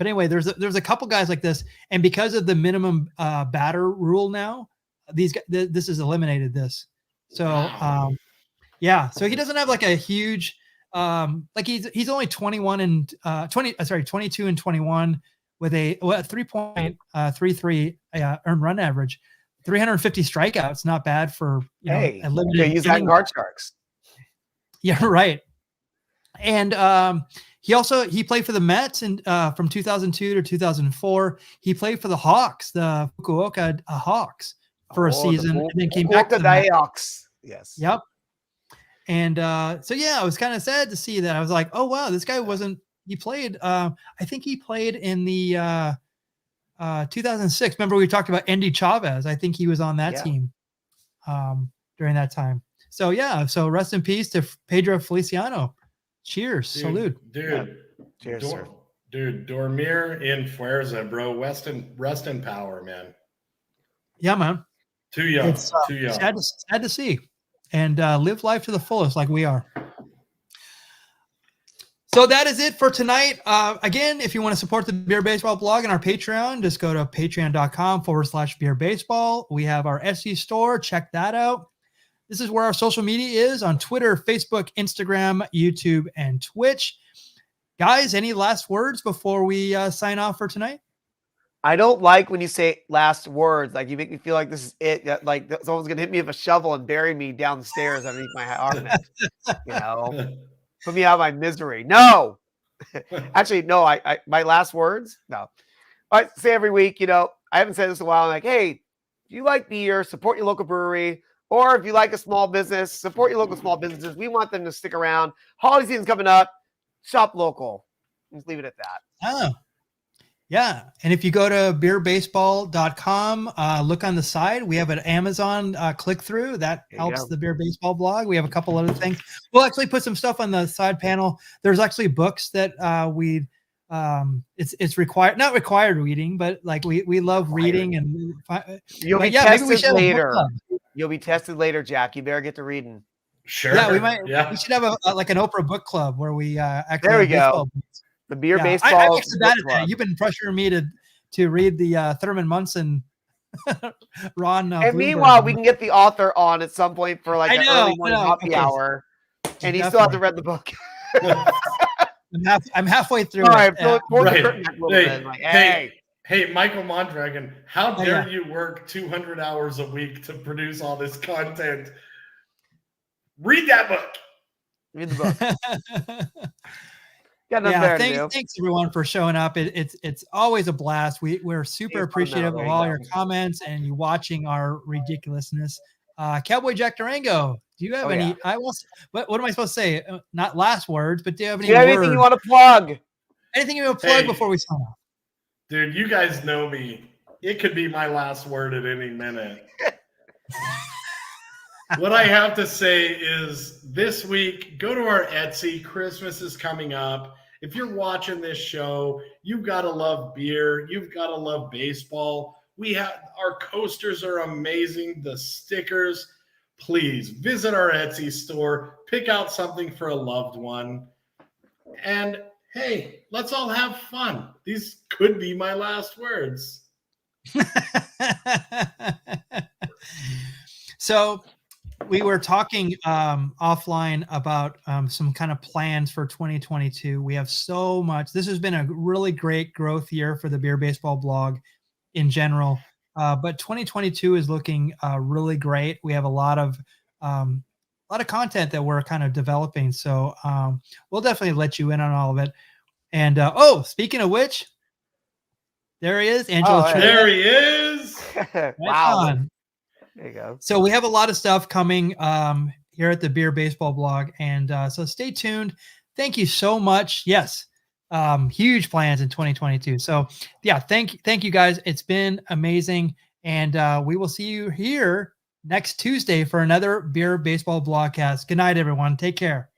S1: anyway, there's a couple guys like this, and because of the minimum batter rule now, this has eliminated this. So so he doesn't have like a huge like he's only 22 and 21 with a 3.33 earned run average, 350 strikeouts, not bad for
S3: limited. Use that in guard sharks.
S1: Yeah, right. And he played for the Mets and from 2002 to 2004. He played for the Hawks, the Fukuoka Hawks, for a season, and then came back to the Hawks.
S3: Yes.
S1: Yep. And it was kind of sad to see that. I was like, oh wow, this guy he played. I think he played in the 2006. Remember we talked about Andy Chavez? I think he was on that team during that time. So so rest in peace to Pedro Feliciano. Cheers. Salute.
S2: Dude.
S3: Cheers, sir.
S2: Dude, Dormir in Fuerza, bro. Rest in power, man.
S1: Yeah, man.
S2: Too young.
S1: It's
S2: too young.
S1: Sad to see. And live life to the fullest like we are. So that is it for tonight. Again, if you want to support the Beer Baseball blog and our Patreon, just go to patreon.com/Beer Baseball. We have our Etsy store. Check that out. This is where our social media is on Twitter, Facebook, Instagram, YouTube, and Twitch. Guys, any last words before we sign off for tonight?
S3: I don't like when you say last words. Like you make me feel like this is it. Like someone's going to hit me with a shovel and bury me down the stairs underneath my apartment. Put me out of my misery. No. Actually, no. I my last words? No. I say every week, I haven't said this in a while. I'm like, hey, if you like beer, support your local brewery. Or if you like a small business, support your local small businesses. We want them to stick around. Holiday season's coming up. Shop local. Just leave it at that.
S1: Oh, yeah. And if you go to beerbaseball.com, look on the side. We have an Amazon click-through. That helps the Beer Baseball blog. We have a couple other things. We'll actually put some stuff on the side panel. There's actually books that it's required, not required reading, but like we love reading. And
S3: you'll be tested later. You'll be tested later, Jack. You better get to reading.
S2: Sure.
S1: Yeah, we might. Yeah. We should have an Oprah book club where we actually.
S3: There we go. The Beer Baseball.
S1: I'm actually bad at that. You've been pressuring me to read the Thurman Munson. Ron.
S3: And meanwhile, we can get the author on at some point for like an early morning coffee hour, and you still have to read the book.
S1: I'm halfway through.
S3: All right.
S2: Hey, Michael Mondragon, how dare you work 200 hours a week to produce all this content? Read that book.
S3: Read the book.
S1: Thanks everyone for showing up. It's always a blast. We're super appreciative of all your comments and you watching our ridiculousness. Cowboy Jack Durango, do you have any? What am I supposed to say? Not last words, but do you have
S3: anything you want to plug?
S1: Anything you want to plug before we sign off?
S2: Dude, you guys know me. It could be my last word at any minute. What I have to say is this week, go to our Etsy. Christmas is coming up. If you're watching this show, you've got to love beer. You've got to love baseball. Our coasters are amazing. The stickers. Please visit our Etsy store. Pick out something for a loved one. And hey, let's all have fun. These could be my last words.
S1: So we were talking offline about some kind of plans for 2022. We have so much. This has been a really great growth year for the Beer Baseball blog in general. But 2022 is looking really great. We have a lot of content that we're kind of developing. So we'll definitely let you in on all of it. And speaking of which, there he is, Angelo.
S3: Oh,
S2: There he is.
S1: Right
S3: Wow.
S1: on.
S3: There you go.
S1: So we have a lot of stuff coming here at the Beer Baseball blog, and so stay tuned. Thank you so much. Yes, huge plans in 2022. So yeah, thank you guys. It's been amazing, and we will see you here next Tuesday for another Beer Baseball Blogcast. Good night, everyone. Take care.